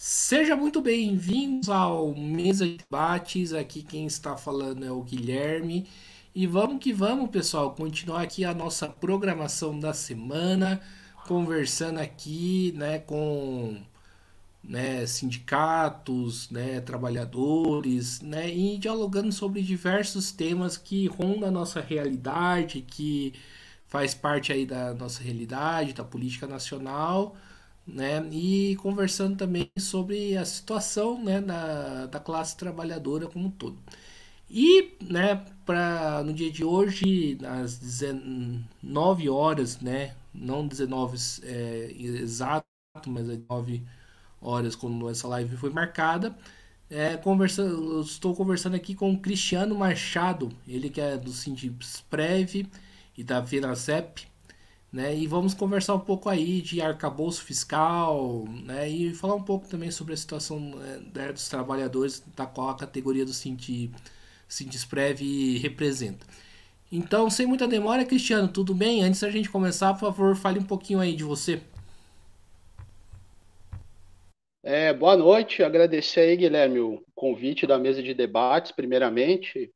Seja muito bem-vindos ao Mesa de Debates. Aqui quem está falando é o Guilherme. E vamos que vamos, pessoal, continuar aqui a nossa programação da semana, conversando aqui, com sindicatos, trabalhadores, e dialogando sobre diversos temas que rondam a nossa realidade, que faz parte aí da nossa realidade, da política nacional, e conversando também sobre a situação, da classe trabalhadora como um todo. E, para no dia de hoje, às 19 horas, não 19 exato, mas às 19 horas, quando essa live foi marcada, eu estou conversando aqui com o Cristiano Machado, ele que é do Sindipsprev e da Venacep, e vamos conversar um pouco aí de arcabouço fiscal, e falar um pouco também sobre a situação dos trabalhadores, da qual a categoria do Sindisprev representa. Então, sem muita demora, Cristiano, tudo bem? Antes da gente começar, por favor, fale um pouquinho aí de você. Boa noite, agradecer aí, Guilherme, o convite da mesa de debates, primeiramente,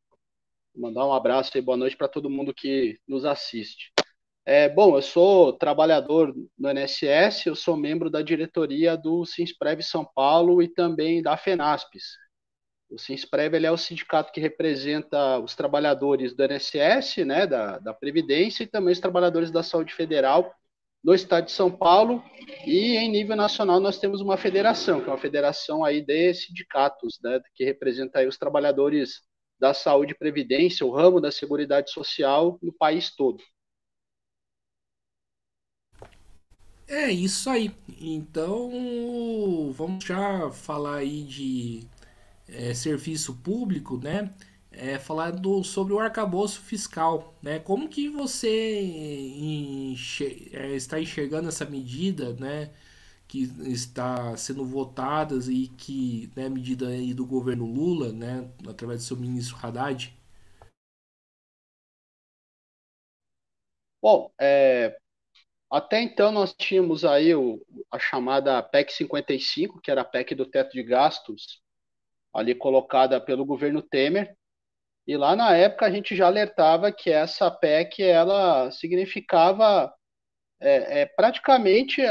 mandar um abraço e boa noite para todo mundo que nos assiste. Bom, eu sou trabalhador no INSS, eu sou membro da diretoria do Sinsprev São Paulo e também da FENASPES. O Sinsprev ele é o sindicato que representa os trabalhadores do INSS, né, da Previdência, e também os trabalhadores da Saúde Federal no estado de São Paulo, e em nível nacional nós temos uma federação, que é uma federação aí de sindicatos, né, que representa aí os trabalhadores da saúde e previdência, o ramo da Seguridade Social no país todo. É isso aí. Então, vamos já falar aí de serviço público, falar sobre o arcabouço fiscal, Como que você está enxergando essa medida, que está sendo votadas e que, né, medida aí do governo Lula, através do seu ministro Haddad? Bom, até então nós tínhamos aí a chamada PEC 55, que era a PEC do teto de gastos, ali colocada pelo governo Temer. E lá na época a gente já alertava que essa PEC ela significava praticamente,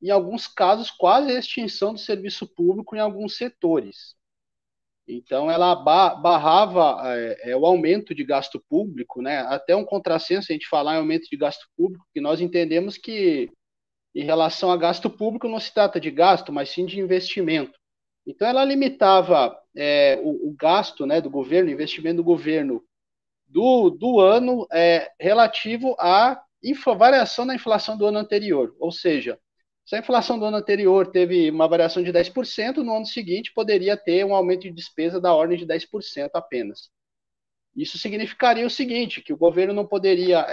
em alguns casos, quase a extinção do serviço público em alguns setores. Então ela barrava o aumento de gasto público, né? Até um contrassenso a gente falar em aumento de gasto público, que nós entendemos que em relação a gasto público não se trata de gasto, mas sim de investimento. Então ela limitava o gasto, né, do governo, o investimento do governo do ano relativo à variação da inflação do ano anterior. Ou seja, se a inflação do ano anterior teve uma variação de 10%, no ano seguinte poderia ter um aumento de despesa da ordem de 10% apenas. Isso significaria o seguinte, que o governo não poderia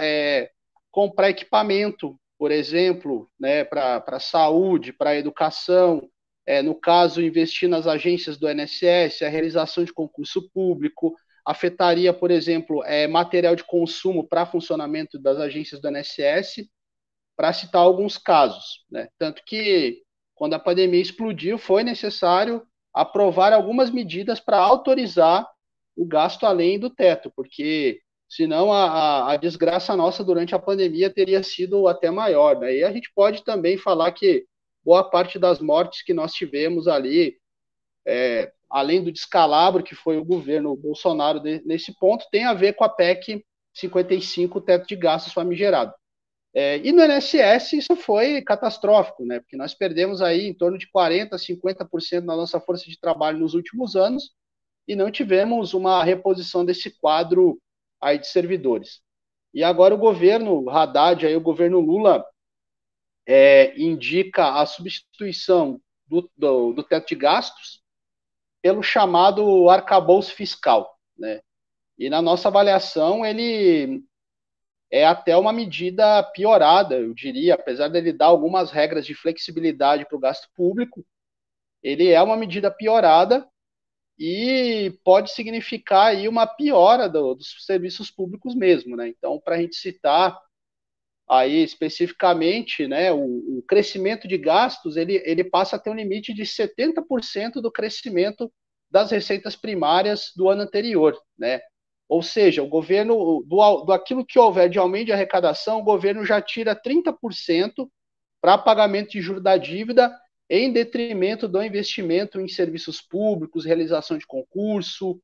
comprar equipamento, por exemplo, né, para a saúde, para a educação, no caso, investir nas agências do INSS, a realização de concurso público, afetaria, por exemplo, material de consumo para funcionamento das agências do INSS, para citar alguns casos. Né? Tanto que, quando a pandemia explodiu, foi necessário aprovar algumas medidas para autorizar o gasto além do teto, porque senão a desgraça nossa durante a pandemia teria sido até maior. Né? E a gente pode também falar que boa parte das mortes que nós tivemos ali, além do descalabro que foi o governo Bolsonaro nesse ponto, tem a ver com a PEC 55, o teto de gastos famigerado. E no INSS isso foi catastrófico, né? Porque nós perdemos aí em torno de 40%, 50% da nossa força de trabalho nos últimos anos e não tivemos uma reposição desse quadro aí de servidores. E agora o governo Haddad, aí o governo Lula, indica a substituição do teto de gastos pelo chamado arcabouço fiscal, né? E na nossa avaliação ele é até uma medida piorada, eu diria, apesar dele dar algumas regras de flexibilidade para o gasto público, ele é uma medida piorada e pode significar aí uma piora dos serviços públicos mesmo, né? Então, para a gente citar aí especificamente, né, o crescimento de gastos, ele passa a ter um limite de 70% do crescimento das receitas primárias do ano anterior, né? Ou seja, o governo, do aquilo que houver de aumento de arrecadação, o governo já tira 30% para pagamento de juros da dívida, em detrimento do investimento em serviços públicos, realização de concurso,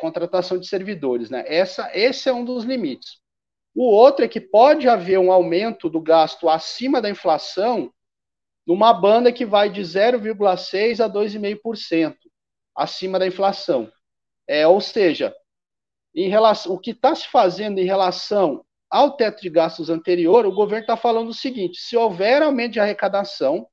contratação de servidores, né? Esse é um dos limites. O outro é que pode haver um aumento do gasto acima da inflação numa banda que vai de 0,6% a 2,5% acima da inflação. Ou seja, o que está se fazendo em relação ao teto de gastos anterior, o governo está falando o seguinte: se houver aumento de arrecadação,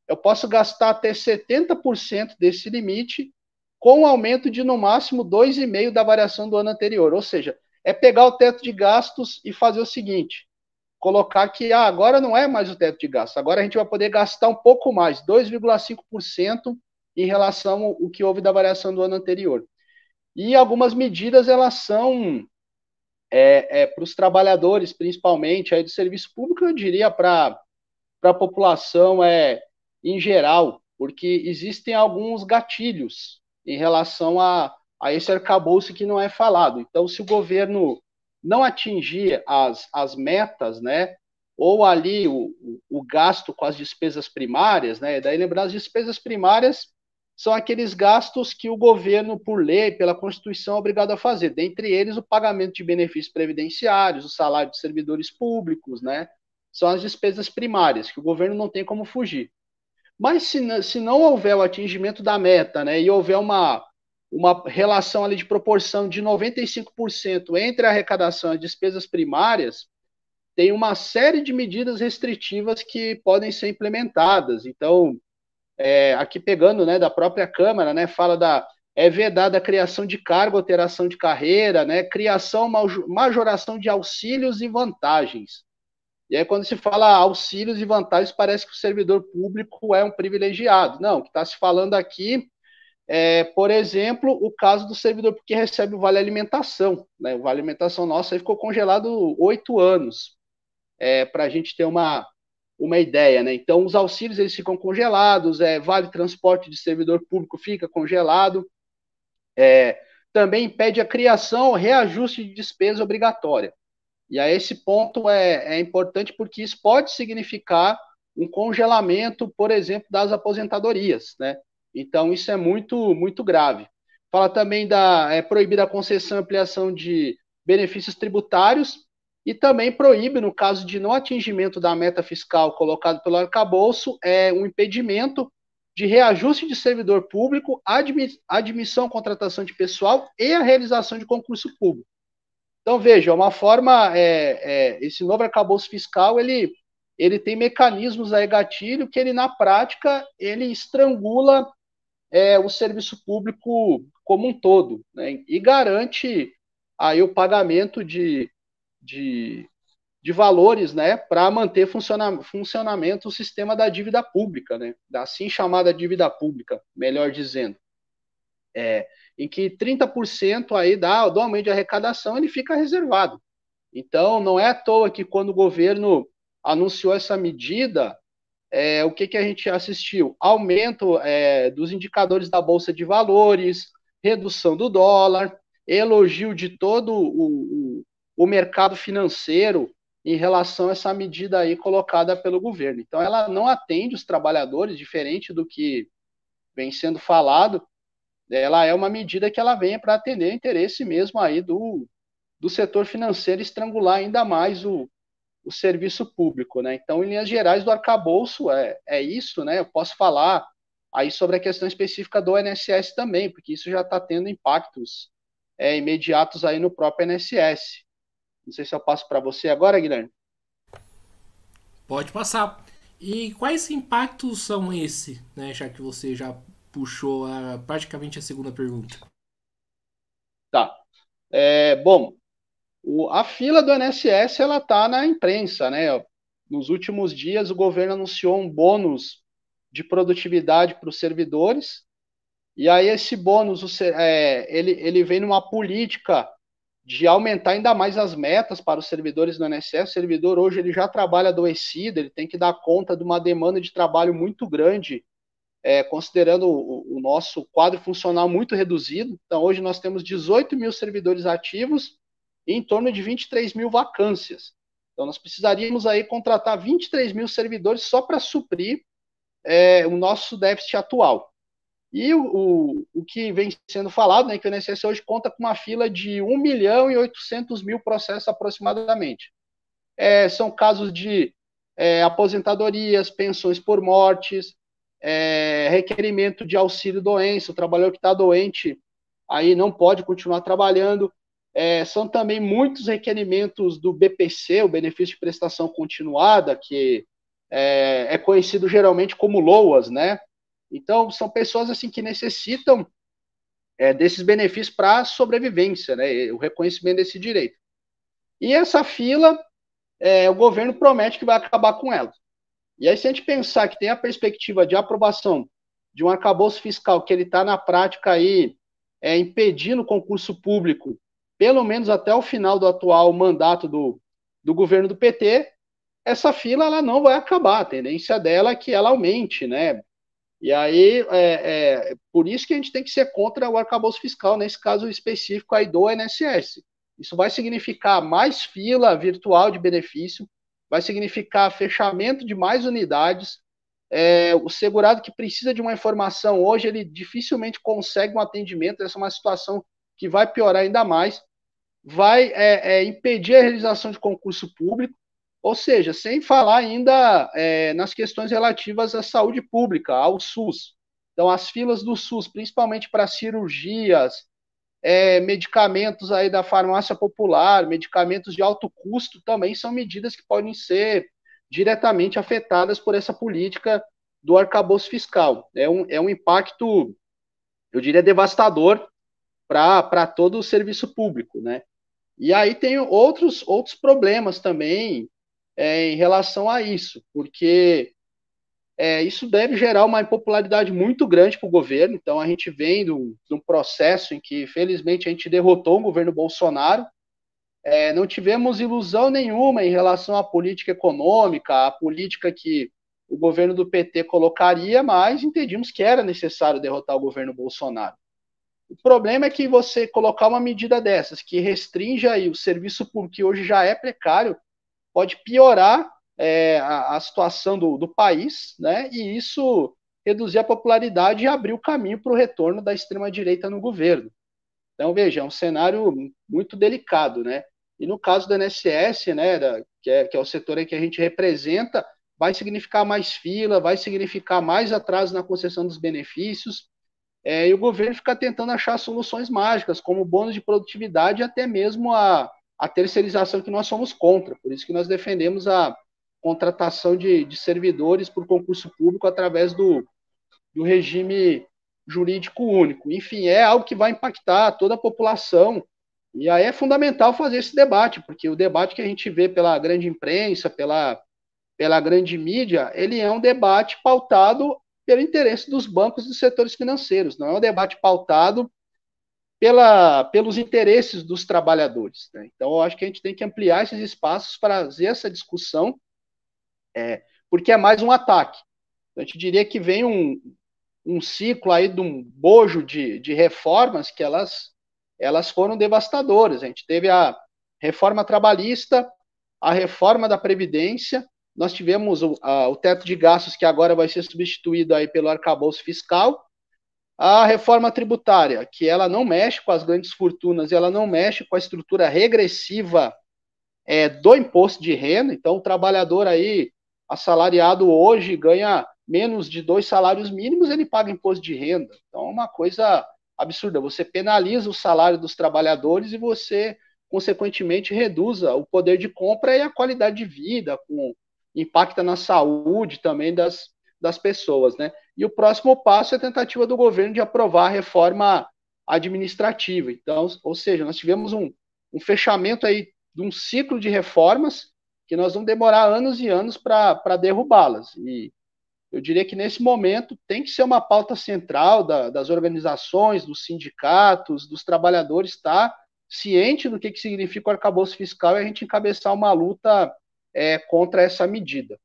eu posso gastar até 70% desse limite, com um aumento de no máximo 2,5% da variação do ano anterior. Ou seja, é pegar o teto de gastos e fazer o seguinte: colocar que agora não é mais o teto de gastos, agora a gente vai poder gastar um pouco mais, 2,5% em relação ao que houve da variação do ano anterior. E algumas medidas, elas são para os trabalhadores, principalmente aí do serviço público, eu diria para a população em geral, porque existem alguns gatilhos em relação a esse arcabouço que não é falado. Então, se o governo não atingir as metas, né, ou ali o gasto com as despesas primárias, né, daí lembrando, as despesas primárias são aqueles gastos que o governo, por lei, pela Constituição, é obrigado a fazer. Dentre eles, o pagamento de benefícios previdenciários, o salário de servidores públicos, né? São as despesas primárias, que o governo não tem como fugir. Mas se não houver o atingimento da meta, né, e houver uma relação ali de proporção de 95% entre a arrecadação e as despesas primárias, tem uma série de medidas restritivas que podem ser implementadas. Então, aqui pegando, né, da própria Câmara, né, fala vedada a criação de cargo, alteração de carreira, né, criação, majoração de auxílios e vantagens. E aí, quando se fala auxílios e vantagens, parece que o servidor público é um privilegiado. Não, o que está se falando aqui por exemplo, o caso do servidor que recebe o Vale Alimentação. Né? O Vale Alimentação nosso aí ficou congelado 8 anos, para a gente ter uma ideia. Né? Então, os auxílios eles ficam congelados, Vale Transporte de servidor público fica congelado, também impede a criação ou reajuste de despesa obrigatória. E aí esse ponto é importante porque isso pode significar um congelamento, por exemplo, das aposentadorias, né? Então isso é muito, muito grave. Fala também proibir a concessão e ampliação de benefícios tributários e também proíbe, no caso de não atingimento da meta fiscal colocada pelo arcabouço, um impedimento de reajuste de servidor público, admissão, contratação de pessoal e a realização de concurso público. Então, veja, uma forma, esse novo arcabouço fiscal, ele tem mecanismos aí, gatilho, que ele, na prática, ele estrangula o serviço público como um todo, né? E garante aí o pagamento de valores, né, para manter funcionamento o sistema da dívida pública, né, da assim chamada dívida pública, melhor dizendo. Em que 30% aí do aumento de arrecadação ele fica reservado. Então, não é à toa que quando o governo anunciou essa medida, o que a gente assistiu? Aumento dos indicadores da Bolsa de Valores, redução do dólar, elogio de todo o mercado financeiro em relação a essa medida aí colocada pelo governo. Então, ela não atende os trabalhadores, diferente do que vem sendo falado. Ela é uma medida que ela vem para atender o interesse mesmo aí do setor financeiro, estrangular ainda mais o serviço público, né? Então, em linhas gerais do arcabouço, é isso, né? Eu posso falar aí sobre a questão específica do INSS também, porque isso já está tendo impactos imediatos aí no próprio INSS. Não sei se eu passo para você agora, Guilherme. Pode passar. E quais impactos são esses, né? Já que você já puxou praticamente a segunda pergunta. Tá. Bom, a fila do INSS ela está na imprensa, né? Nos últimos dias, o governo anunciou um bônus de produtividade para os servidores, e aí esse bônus ele vem numa política de aumentar ainda mais as metas para os servidores do INSS. O servidor hoje ele já trabalha adoecido, ele tem que dar conta de uma demanda de trabalho muito grande, considerando o nosso quadro funcional muito reduzido. Então, hoje nós temos 18 mil servidores ativos e em torno de 23 mil vacâncias. Então, nós precisaríamos aí contratar 23 mil servidores só para suprir o nosso déficit atual. E o que vem sendo falado, né, que o INSS hoje conta com uma fila de 1 milhão e 800 mil processos aproximadamente. São casos de aposentadorias, pensões por mortes, requerimento de auxílio-doença, o trabalhador que está doente aí não pode continuar trabalhando. São também muitos requerimentos do BPC, o benefício de prestação continuada, que é conhecido geralmente como LOAS, né? Então, são pessoas assim que necessitam desses benefícios para sobrevivência, né? O reconhecimento desse direito. E essa fila, o governo promete que vai acabar com ela. E aí, se a gente pensar que tem a perspectiva de aprovação de um arcabouço fiscal que ele está na prática aí impedindo o concurso público, pelo menos até o final do atual mandato do governo do PT, essa fila ela não vai acabar. A tendência dela é que ela aumente, né? E aí, por isso que a gente tem que ser contra o arcabouço fiscal, nesse caso específico aí do INSS. Isso vai significar mais fila virtual de benefício, vai significar fechamento de mais unidades. O segurado que precisa de uma informação hoje, ele dificilmente consegue um atendimento. Essa é uma situação que vai piorar ainda mais. Vai impedir a realização de concurso público, ou seja, sem falar ainda nas questões relativas à saúde pública, ao SUS. Então, as filas do SUS, principalmente para cirurgias, medicamentos aí da farmácia popular, medicamentos de alto custo, também são medidas que podem ser diretamente afetadas por essa política do arcabouço fiscal. É um impacto, eu diria, devastador para todo o serviço público, né? E aí tem outros problemas também em relação a isso, porque isso deve gerar uma impopularidade muito grande para o governo. Então, a gente vem de um processo em que, felizmente, a gente derrotou o governo Bolsonaro. Não tivemos ilusão nenhuma em relação à política econômica, à política que o governo do PT colocaria, mas entendimos que era necessário derrotar o governo Bolsonaro. O problema é que você colocar uma medida dessas, que restringe aí o serviço público, que hoje já é precário, pode piorar a situação do país, né? E isso reduzir a popularidade e abrir o caminho para o retorno da extrema-direita no governo. Então, veja, é um cenário muito delicado, né? E no caso do INSS, né, que é o setor aí que a gente representa, vai significar mais fila, vai significar mais atraso na concessão dos benefícios, e o governo fica tentando achar soluções mágicas, como bônus de produtividade e até mesmo a terceirização, que nós somos contra. Por isso que nós defendemos a contratação de servidores por concurso público através do regime jurídico único. Enfim, é algo que vai impactar toda a população. E aí é fundamental fazer esse debate, porque o debate que a gente vê pela grande imprensa, pela grande mídia, ele é um debate pautado pelo interesse dos bancos e dos setores financeiros, não é um debate pautado pelos interesses dos trabalhadores, né? Então, eu acho que a gente tem que ampliar esses espaços para fazer essa discussão, porque é mais um ataque. Então, a gente diria que vem um ciclo aí de um bojo de reformas que elas foram devastadoras. A gente teve a reforma trabalhista, a reforma da Previdência, nós tivemos o teto de gastos, que agora vai ser substituído aí pelo arcabouço fiscal, a reforma tributária, que ela não mexe com as grandes fortunas, ela não mexe com a estrutura regressiva do imposto de renda. Então, o trabalhador aí, assalariado hoje, ganha menos de 2 salários mínimos, ele paga imposto de renda. Então, é uma coisa absurda. Você penaliza o salário dos trabalhadores e você, consequentemente, reduz o poder de compra e a qualidade de vida, impacta na saúde também das pessoas, né? E o próximo passo é a tentativa do governo de aprovar a reforma administrativa. Então, ou seja, nós tivemos um fechamento aí de um ciclo de reformas que nós vamos demorar anos e anos para derrubá-las. E eu diria que nesse momento tem que ser uma pauta central das organizações, dos sindicatos, dos trabalhadores, tá? ciente do que significa o arcabouço fiscal e a gente encabeçar uma luta contra essa medida.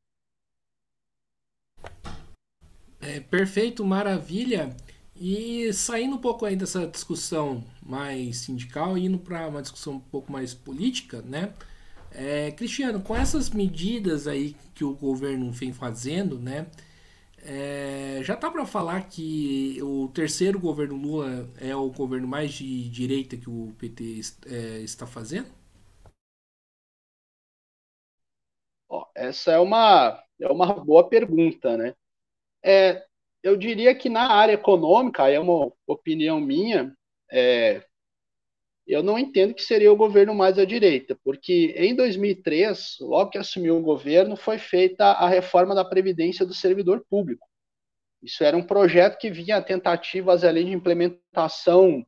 Perfeito, maravilha. E saindo um pouco aí dessa discussão mais sindical e indo para uma discussão um pouco mais política, né? Cristiano, com essas medidas aí que o governo vem fazendo, né? Já tá para falar que o terceiro governo Lula é o governo mais de direita que o PT está fazendo? Ó, essa é uma boa pergunta, né? É, eu diria que na área econômica, aí é uma opinião minha, eu não entendo que seria o governo mais à direita, porque em 2003, logo que assumiu o governo, foi feita a reforma da Previdência do servidor público. Isso era um projeto que vinha tentativas ali de implementação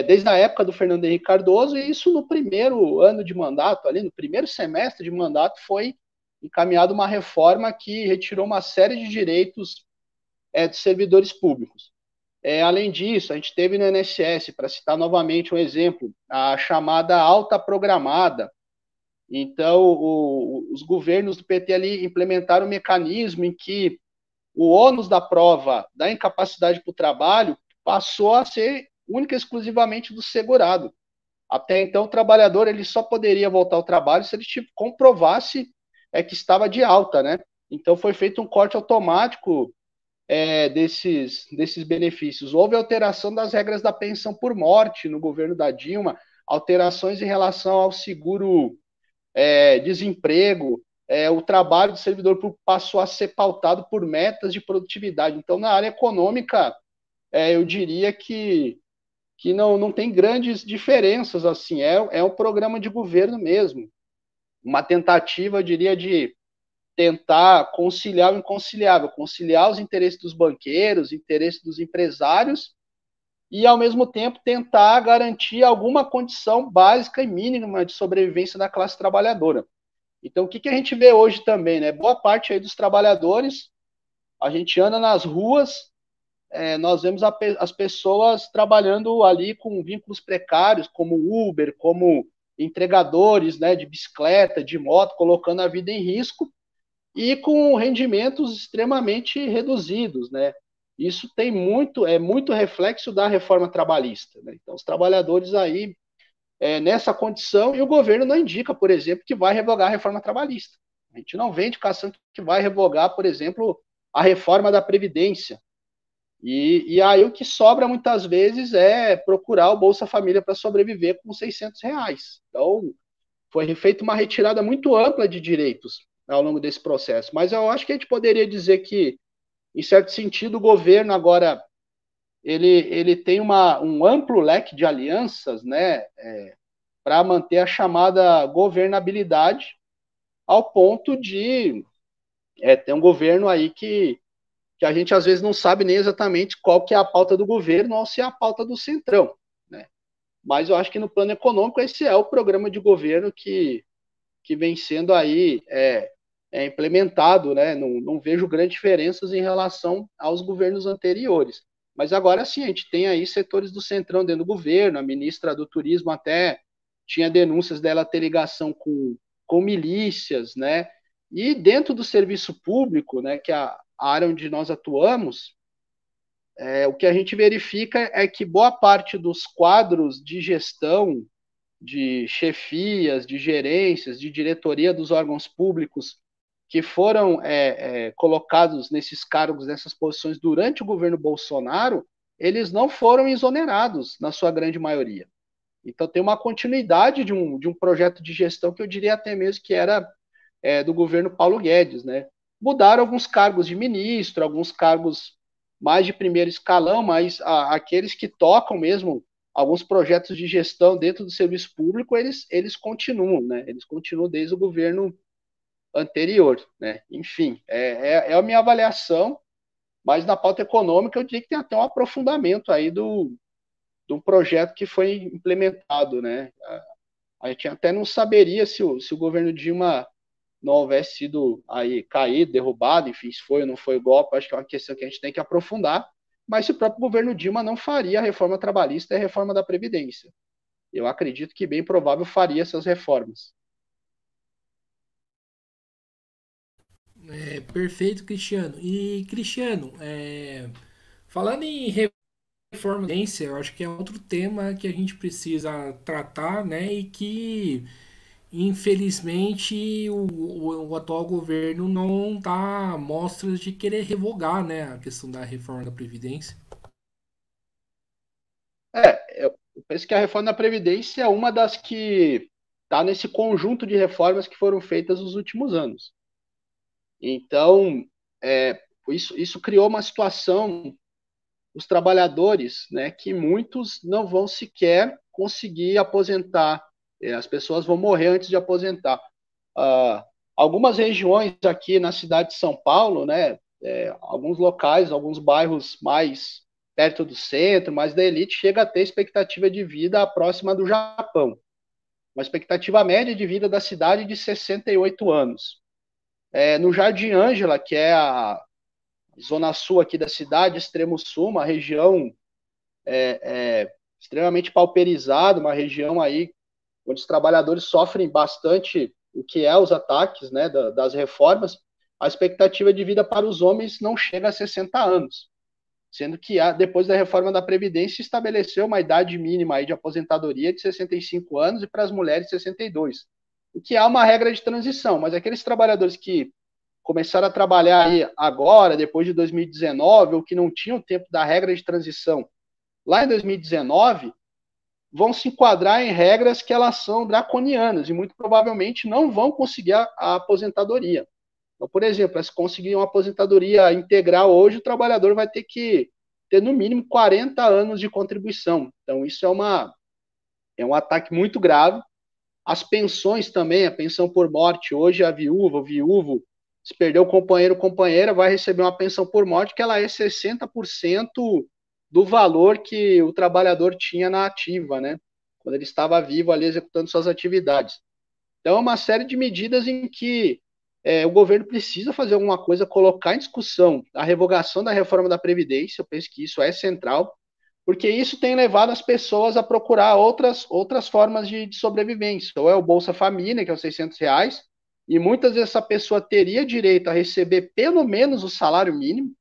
desde a época do Fernando Henrique Cardoso, e isso no primeiro ano de mandato, ali no primeiro semestre de mandato, foi encaminhada uma reforma que retirou uma série de direitos dos servidores públicos. Além disso, a gente teve no INSS, para citar novamente um exemplo, a chamada alta programada. Então, os governos do PT ali implementaram um mecanismo em que o ônus da prova da incapacidade para o trabalho passou a ser única e exclusivamente do segurado. Até então, o trabalhador ele só poderia voltar ao trabalho se ele comprovasse que estava de alta, né? Então, foi feito um corte automático desses benefícios. Houve alteração das regras da pensão por morte no governo da Dilma, alterações em relação ao seguro desemprego, o trabalho do servidor público passou a ser pautado por metas de produtividade. Então, na área econômica, eu diria que não tem grandes diferenças, assim, um programa de governo mesmo, uma tentativa, eu diria, de tentar conciliar o inconciliável, conciliar os interesses dos banqueiros, os interesses dos empresários e, ao mesmo tempo, tentar garantir alguma condição básica e mínima de sobrevivência da classe trabalhadora. Então, o que a gente vê hoje também, né? Boa parte aí dos trabalhadores, a gente anda nas ruas, nós vemos as pessoas trabalhando ali com vínculos precários, como Uber, como entregadores, né, de bicicleta, de moto, colocando a vida em risco, e com rendimentos extremamente reduzidos, né? Isso é muito reflexo da reforma trabalhista, né? Então, os trabalhadores aí nessa condição e o governo não indica, por exemplo, que vai revogar a reforma trabalhista. A gente não vê indicação que vai revogar, por exemplo, a reforma da Previdência. E aí o que sobra muitas vezes é procurar o Bolsa Família para sobreviver com R$ 600. Então, foi feita uma retirada muito ampla de direitos ao longo desse processo. Mas eu acho que a gente poderia dizer que, em certo sentido, o governo agora ele tem um amplo leque de alianças, né, para manter a chamada governabilidade, ao ponto de ter um governo aí que a gente às vezes não sabe nem exatamente qual que é a pauta do governo ou se é a pauta do centrão, né? Mas eu acho que no plano econômico esse é o programa de governo que vem sendo aí implementado, né? Não vejo grandes diferenças em relação aos governos anteriores. Mas agora sim, a gente tem aí setores do centrão dentro do governo, a ministra do Turismo até tinha denúncias dela ter ligação com milícias, né? E dentro do serviço público, né, que é a área onde nós atuamos, o que a gente verifica é que boa parte dos quadros de gestão de chefias, de gerências, de diretoria dos órgãos públicos que foram colocados nesses cargos, nessas posições durante o governo Bolsonaro, eles não foram exonerados, na sua grande maioria. Então, tem uma continuidade de um projeto de gestão que eu diria até mesmo que era do governo Paulo Guedes, né? Mudaram alguns cargos de ministro, alguns cargos mais de primeiro escalão, mas aqueles que tocam mesmo alguns projetos de gestão dentro do serviço público, eles continuam, né? Eles continuam desde o governo anterior, né? Enfim, é a minha avaliação, mas na pauta econômica eu diria que tem até um aprofundamento aí do projeto que foi implementado, né? A gente até não saberia se o governo Dilma não houvesse sido aí caído, derrubado, enfim, se foi ou não foi o golpe, acho que é uma questão que a gente tem que aprofundar, mas se o próprio governo Dilma não faria a reforma trabalhista e a reforma da Previdência. eu acredito que bem provável faria essas reformas. Perfeito, Cristiano. E, Cristiano, falando em reforma da Previdência, eu acho que é outro tema que a gente precisa tratar, né? E que, infelizmente, o atual governo não dá mostras de querer revogar, né? A questão da reforma da Previdência. Eu penso que a reforma da Previdência é uma das que está nesse conjunto de reformas que foram feitas nos últimos anos. Então, isso criou uma situação, os trabalhadores, né, que muitos não vão sequer conseguir aposentar, as pessoas vão morrer antes de aposentar. Ah, algumas regiões aqui na cidade de São Paulo, né, alguns locais, alguns bairros mais perto do centro, mais da elite, chega a ter expectativa de vida próxima do Japão. Uma expectativa média de vida da cidade de 68 anos. No Jardim Ângela, que é a zona sul aqui da cidade, extremo sul, uma região extremamente pauperizada, uma região aí onde os trabalhadores sofrem bastante o que é os ataques, né, das reformas, a expectativa de vida para os homens não chega a 60 anos, sendo que depois da reforma da Previdência estabeleceu uma idade mínima aí de aposentadoria de 65 anos e para as mulheres 62, o que há uma regra de transição, mas aqueles trabalhadores que começaram a trabalhar aí agora, depois de 2019, ou que não tinham tempo da regra de transição lá em 2019, vão se enquadrar em regras que elas são draconianas e muito provavelmente não vão conseguir a aposentadoria. Então, por exemplo, se conseguir uma aposentadoria integral hoje, o trabalhador vai ter que ter no mínimo 40 anos de contribuição. Então, isso é um ataque muito grave. As pensões também, a pensão por morte, hoje a viúva, o viúvo, se perder o companheiro ou companheira, vai receber uma pensão por morte que ela é 60% do valor que o trabalhador tinha na ativa, né? Quando ele estava vivo ali executando suas atividades. Então, é uma série de medidas em que o governo precisa fazer alguma coisa, colocar em discussão a revogação da reforma da Previdência, eu penso que isso é central, porque isso tem levado as pessoas a procurar outras formas de sobrevivência. Ou é o Bolsa Família, que é os R$ 600, e muitas vezes essa pessoa teria direito a receber pelo menos o salário mínimo,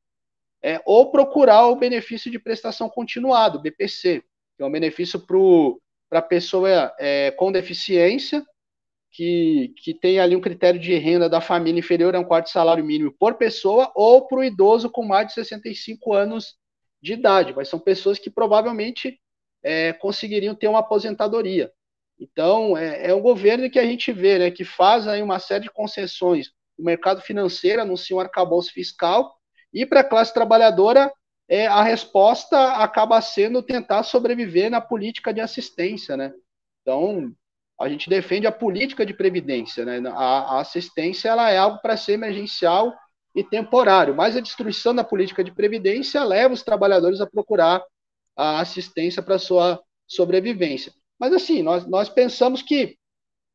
ou procurar o benefício de prestação continuada, o BPC, que é um benefício para a pessoa com deficiência, que tem ali um critério de renda da família inferior a um quarto salário mínimo por pessoa, ou para o idoso com mais de 65 anos de idade, mas são pessoas que provavelmente conseguiriam ter uma aposentadoria. Então, é um governo que a gente vê, né, que faz aí uma série de concessões. O mercado financeiro anuncia um arcabouço fiscal, e para a classe trabalhadora, a resposta acaba sendo tentar sobreviver na política de assistência, né? Então, a gente defende a política de previdência, né? A assistência ela é algo para ser emergencial e temporário, mas a destruição da política de previdência leva os trabalhadores a procurar a assistência para sua sobrevivência. Mas assim, nós pensamos que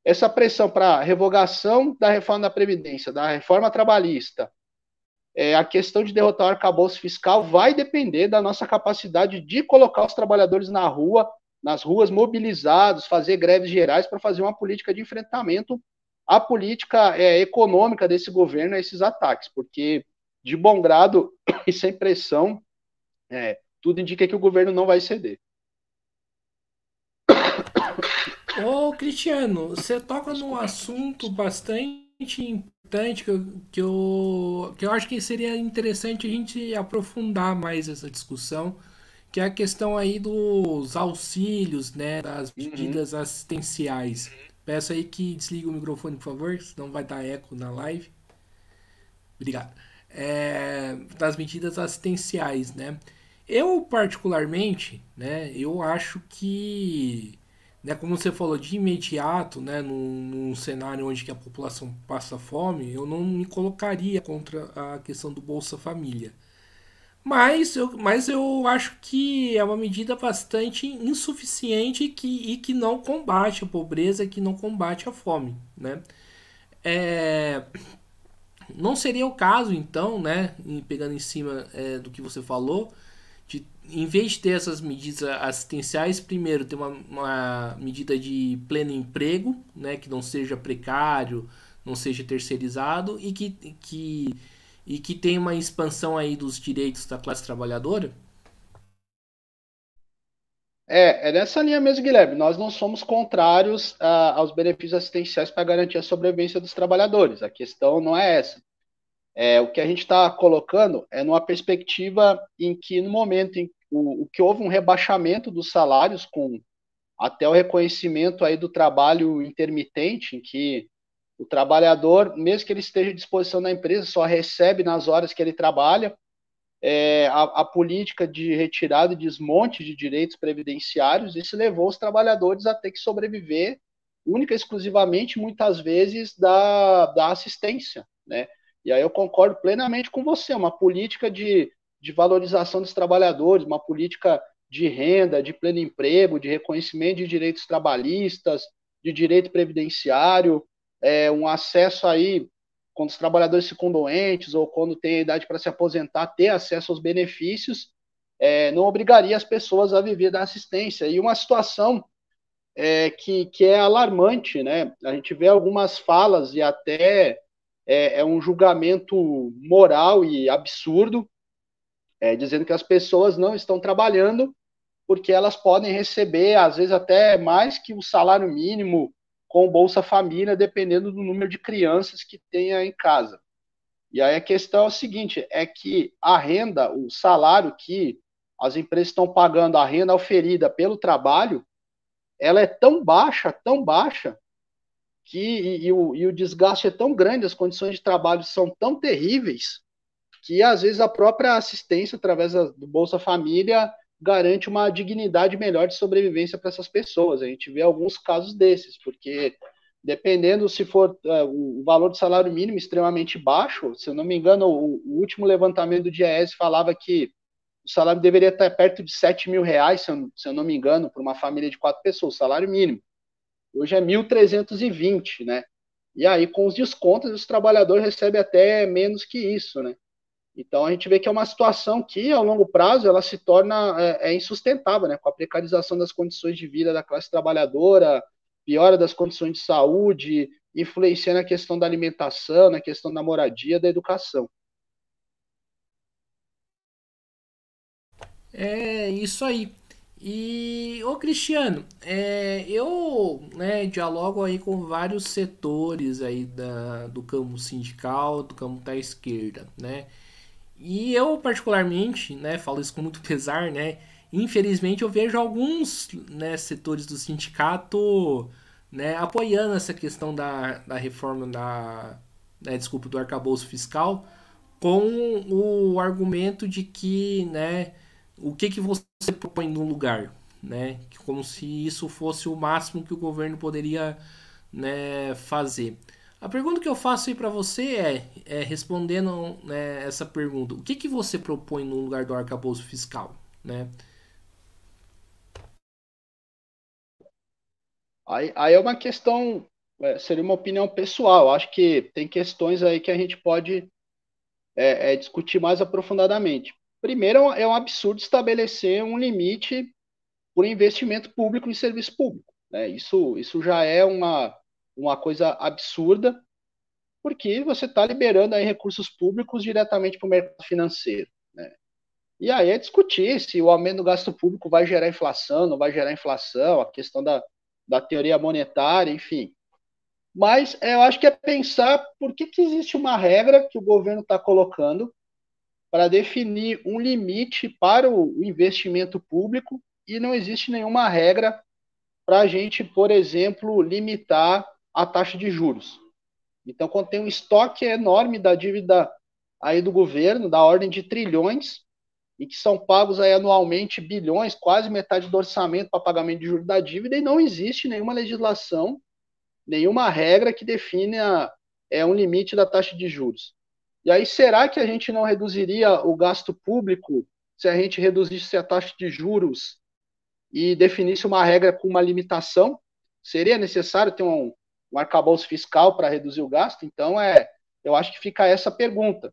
essa pressão para a revogação da reforma da Previdência, da reforma trabalhista, a questão de derrotar o arcabouço fiscal vai depender da nossa capacidade de colocar os trabalhadores na rua, nas ruas mobilizados, fazer greves gerais para fazer uma política de enfrentamento à política econômica desse governo a esses ataques, porque de bom grado e sem pressão, tudo indica que o governo não vai ceder. Ô, Cristiano, você toca num Desculpa. assunto bastante importante que eu acho que seria interessante a gente aprofundar mais essa discussão, que é a questão aí dos auxílios, né, das Uhum. medidas assistenciais. Peço aí que desligue o microfone, por favor, senão vai dar eco na live. Obrigado. Das medidas assistenciais, né? Eu particularmente, né, eu acho que, né, como você falou, de imediato, né, num cenário onde que a população passa fome, eu não me colocaria contra a questão do Bolsa Família. Mas eu acho que é uma medida bastante insuficiente e que não combate a pobreza, que não combate a fome, né? É, não seria o caso, então, né, pegando em cima do que você falou, de em vez de ter essas medidas assistenciais, primeiro ter uma medida de pleno emprego, né, que não seja precário, não seja terceirizado e que tenha uma expansão aí dos direitos da classe trabalhadora? É nessa linha mesmo, Guilherme. Nós não somos contrários aos benefícios assistenciais para garantir a sobrevivência dos trabalhadores. A questão não é essa. O que a gente está colocando é numa perspectiva em que, no momento em o que houve um rebaixamento dos salários, com até o reconhecimento aí do trabalho intermitente, em que o trabalhador, mesmo que ele esteja à disposição da empresa, só recebe nas horas que ele trabalha, a política de retirada e desmonte de direitos previdenciários, isso levou os trabalhadores a ter que sobreviver única e exclusivamente, muitas vezes, da assistência, né? E aí eu concordo plenamente com você, uma política de valorização dos trabalhadores, uma política de renda, de pleno emprego, de reconhecimento de direitos trabalhistas, de direito previdenciário, um acesso aí quando os trabalhadores ficam doentes ou quando tem a idade para se aposentar, ter acesso aos benefícios, não obrigaria as pessoas a viver da assistência. E uma situação que é alarmante, né? A gente vê algumas falas e até um julgamento moral e absurdo, dizendo que as pessoas não estão trabalhando porque elas podem receber, às vezes, até mais que o salário mínimo com o Bolsa Família, dependendo do número de crianças que tenha em casa. E aí a questão é o seguinte, é que a renda, o salário que as empresas estão pagando, a renda oferida pelo trabalho, ela é tão baixa, que o desgaste é tão grande, as condições de trabalho são tão terríveis, que às vezes a própria assistência, através do Bolsa Família, garante uma dignidade melhor de sobrevivência para essas pessoas. A gente vê alguns casos desses, porque dependendo se for o valor do salário mínimo extremamente baixo, se eu não me engano, o último levantamento do DIEESE falava que o salário deveria estar perto de R$ 7.000, se eu não me engano, para uma família de 4 pessoas, salário mínimo. Hoje é 1.320, né? E aí, com os descontos, os trabalhadores recebem até menos que isso, né? Então, a gente vê que é uma situação que, ao longo prazo, ela se torna insustentável, né? Com a precarização das condições de vida da classe trabalhadora, piora das condições de saúde, influencia na questão da alimentação, na questão da moradia, da educação. É isso aí. E, ô Cristiano, eu, né, dialogo aí com vários setores aí do campo sindical, do campo da esquerda, né? E eu, particularmente, né, falo isso com muito pesar, né? Infelizmente, eu vejo alguns, né, setores do sindicato, né, apoiando essa questão da reforma desculpa, do arcabouço fiscal, com o argumento de que, né, o que você propõe no lugar, né? Como se isso fosse o máximo que o governo poderia, né, fazer. A pergunta que eu faço aí para você respondendo, né, essa pergunta, o que você propõe no lugar do arcabouço fiscal, né? Aí é uma questão, seria uma opinião pessoal. Acho que tem questões aí que a gente pode discutir mais aprofundadamente. Primeiro, é um absurdo estabelecer um limite por investimento público em serviço público, né? Isso já é uma coisa absurda, porque você está liberando aí recursos públicos diretamente para o mercado financeiro, né? E aí é discutir se o aumento do gasto público vai gerar inflação, não vai gerar inflação, a questão da teoria monetária, enfim. Mas eu acho que é pensar por que existe uma regra que o governo está colocando para definir um limite para o investimento público e não existe nenhuma regra para a gente, por exemplo, limitar a taxa de juros. Então, quando tem um estoque enorme da dívida aí do governo, da ordem de trilhões, e que são pagos aí anualmente bilhões, quase metade do orçamento para pagamento de juros da dívida, e não existe nenhuma legislação, nenhuma regra que defina um limite da taxa de juros. E aí, será que a gente não reduziria o gasto público se a gente reduzisse a taxa de juros e definisse uma regra com uma limitação? Seria necessário ter um arcabouço fiscal para reduzir o gasto? Então, eu acho que fica essa pergunta.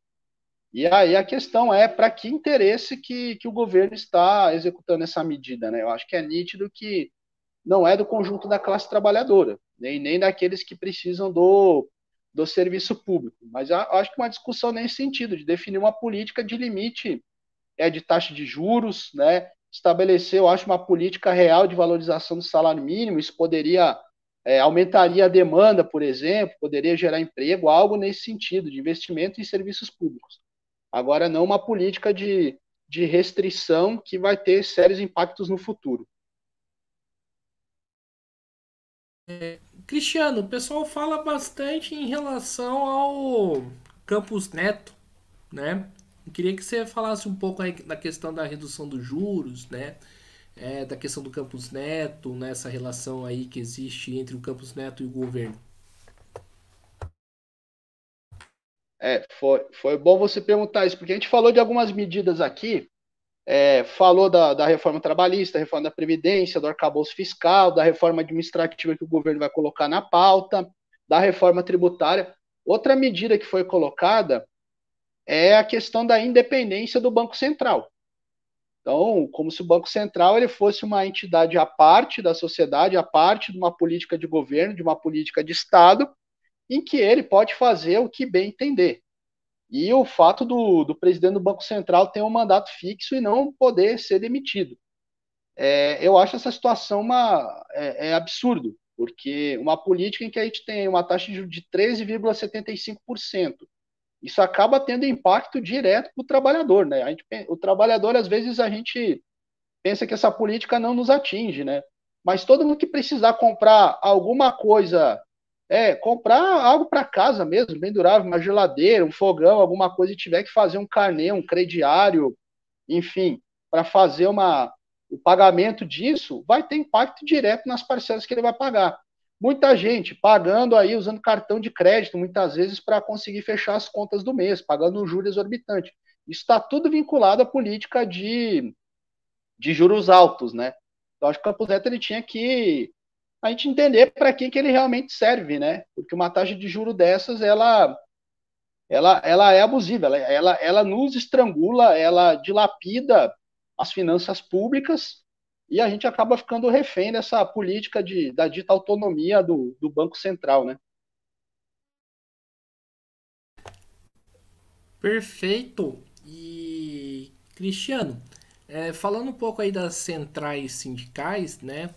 E aí a questão é para que interesse que o governo está executando essa medida, né? Eu acho que é nítido que não é do conjunto da classe trabalhadora, nem daqueles que precisam do serviço público. Mas eu acho que uma discussão nesse sentido, de definir uma política de limite de taxa de juros, né? Estabelecer, eu acho, uma política real de valorização do salário mínimo. Isso poderia aumentaria a demanda, por exemplo, poderia gerar emprego, algo nesse sentido, de investimento em serviços públicos. Agora, não uma política de restrição que vai ter sérios impactos no futuro. Cristiano, o pessoal fala bastante em relação ao Campus Neto, né? Eu queria que você falasse um pouco aí da questão da redução dos juros, né? Da questão do Campus Neto, nessa relação aí que existe entre o Campus Neto e o governo. Foi bom você perguntar isso, porque a gente falou de algumas medidas aqui, falou da reforma trabalhista, da reforma da Previdência, do arcabouço fiscal, da reforma administrativa que o governo vai colocar na pauta, da reforma tributária. Outra medida que foi colocada é a questão da independência do Banco Central. Então, como se o Banco Central ele fosse uma entidade à parte da sociedade, à parte de uma política de governo, de uma política de Estado, em que ele pode fazer o que bem entender. E o fato do presidente do Banco Central ter um mandato fixo e não poder ser demitido. Eu acho essa situação absurdo, porque uma política em que a gente tem uma taxa de 13,75%, isso acaba tendo impacto direto para o trabalhador, né? O trabalhador, às vezes, a gente pensa que essa política não nos atinge, né? Mas todo mundo que precisar comprar alguma coisa, comprar algo para casa mesmo, bem durável, uma geladeira, um fogão, alguma coisa, e tiver que fazer um carnê, um crediário, enfim, para fazer o pagamento disso, vai ter impacto direto nas parcelas que ele vai pagar. Muita gente pagando aí, usando cartão de crédito, muitas vezes, para conseguir fechar as contas do mês, pagando um juros exorbitante. Isso está tudo vinculado à política de juros altos, né? Então, acho que o Campos Neto ele tinha que a gente entender para que ele realmente serve, né? Porque uma taxa de juro dessas, ela é abusiva, ela nos estrangula, ela dilapida as finanças públicas e a gente acaba ficando refém dessa política da dita autonomia do Banco Central, né? Perfeito. E Cristiano, falando um pouco aí das centrais sindicais, né?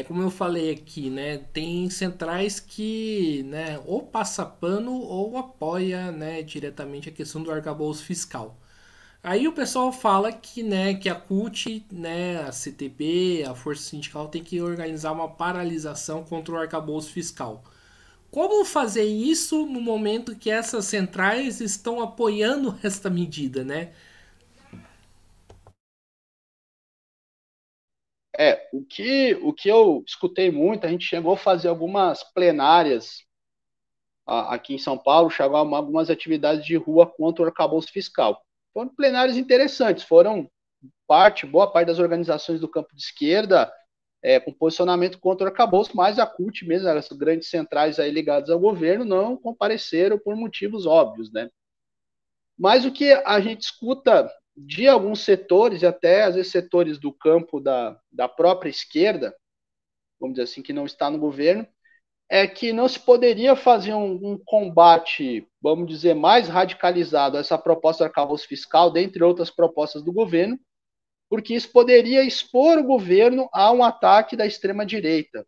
Como eu falei aqui, né? Tem centrais que, né, ou passa pano ou apoia, né, diretamente a questão do arcabouço fiscal. Aí o pessoal fala que, né, que a CUT, né, a CTB, a Força Sindical tem que organizar uma paralisação contra o arcabouço fiscal. Como fazer isso no momento que essas centrais estão apoiando esta medida, né? O que eu escutei muito, a gente chegou a fazer algumas plenárias aqui em São Paulo, chegou a algumas atividades de rua contra o arcabouço fiscal. Foram plenárias interessantes, foram boa parte das organizações do campo de esquerda, com posicionamento contra o arcabouço, mas a CUT mesmo, as grandes centrais aí ligadas ao governo, não compareceram por motivos óbvios, né? Mas o que a gente escuta de alguns setores, e até às vezes setores do campo da própria esquerda, vamos dizer assim, que não está no governo, é que não se poderia fazer um combate, vamos dizer, mais radicalizado a essa proposta de arcabouço fiscal, dentre outras propostas do governo, porque isso poderia expor o governo a um ataque da extrema-direita.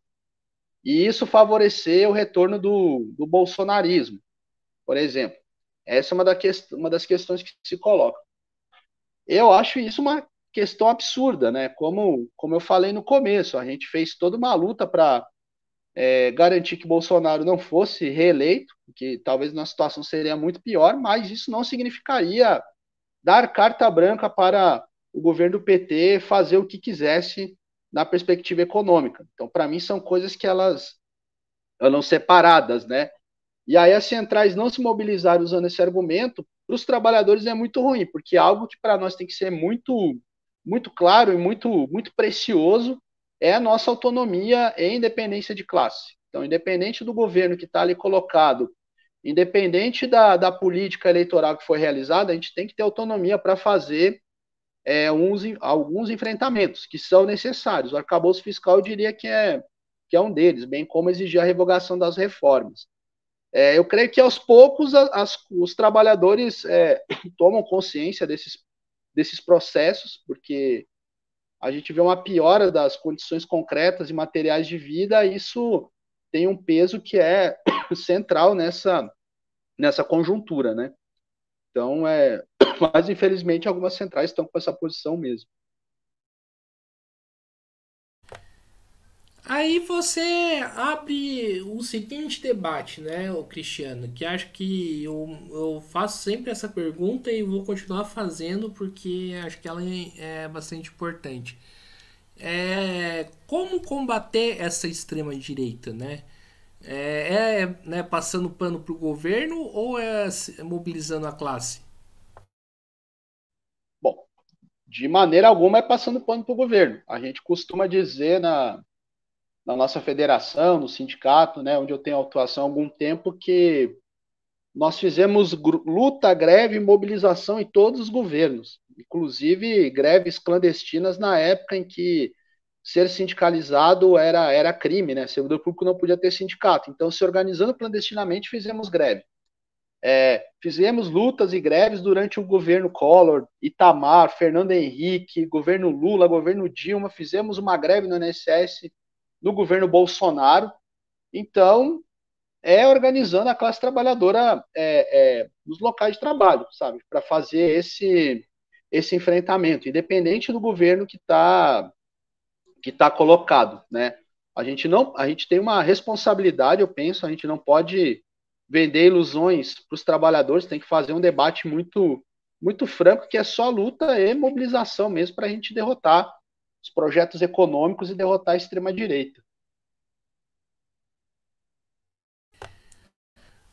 E isso favorecer o retorno do bolsonarismo, por exemplo. Essa é uma das questões que se coloca. Eu acho isso uma questão absurda, né? Como eu falei no começo, a gente fez toda uma luta para garantir que Bolsonaro não fosse reeleito, que talvez na situação seria muito pior, mas isso não significaria dar carta branca para o governo do PT fazer o que quisesse na perspectiva econômica. Então, para mim, são coisas que elas andam separadas, né? E aí as centrais não se mobilizarem usando esse argumento, para os trabalhadores é muito ruim, porque é algo que para nós tem que ser muito claro e muito precioso é a nossa autonomia e independência de classe. Então, independente do governo que está ali colocado independente da política eleitoral que foi realizada, a gente tem que ter autonomia para fazer alguns enfrentamentos que são necessários. O arcabouço fiscal, eu diria que é um deles, bem como exigir a revogação das reformas. Eu creio que aos poucos os trabalhadores tomam consciência desses processos, porque a gente vê uma piora das condições concretas e materiais de vida, e isso tem um peso que é central nessa conjuntura, né? Então, mas infelizmente algumas centrais estão com essa posição mesmo. Aí você abre o seguinte debate, né, o Cristiano, que acho que eu faço sempre essa pergunta e vou continuar fazendo porque acho que ela é bastante importante. Como combater essa extrema direita, né? Né, passando pano pro governo ou mobilizando a classe? Bom, de maneira alguma é passando pano para o governo. A gente costuma dizer na nossa federação, no sindicato, né, onde eu tenho atuação há algum tempo, que nós fizemos luta, greve e mobilização em todos os governos, inclusive greves clandestinas na época em que ser sindicalizado era crime, né? Servidor público não podia ter sindicato. Então, se organizando clandestinamente, fizemos greve. Fizemos lutas e greves durante o governo Collor, Itamar, Fernando Henrique, governo Lula, governo Dilma, fizemos uma greve no INSS no governo Bolsonaro. Então, organizando a classe trabalhadora nos locais de trabalho, sabe, para fazer esse enfrentamento, independente do governo que tá colocado, né? A gente tem uma responsabilidade, eu penso, a gente não pode vender ilusões para os trabalhadores, tem que fazer um debate muito muito franco, que é só luta e mobilização mesmo para a gente derrotar os projetos econômicos e derrotar a extrema direita.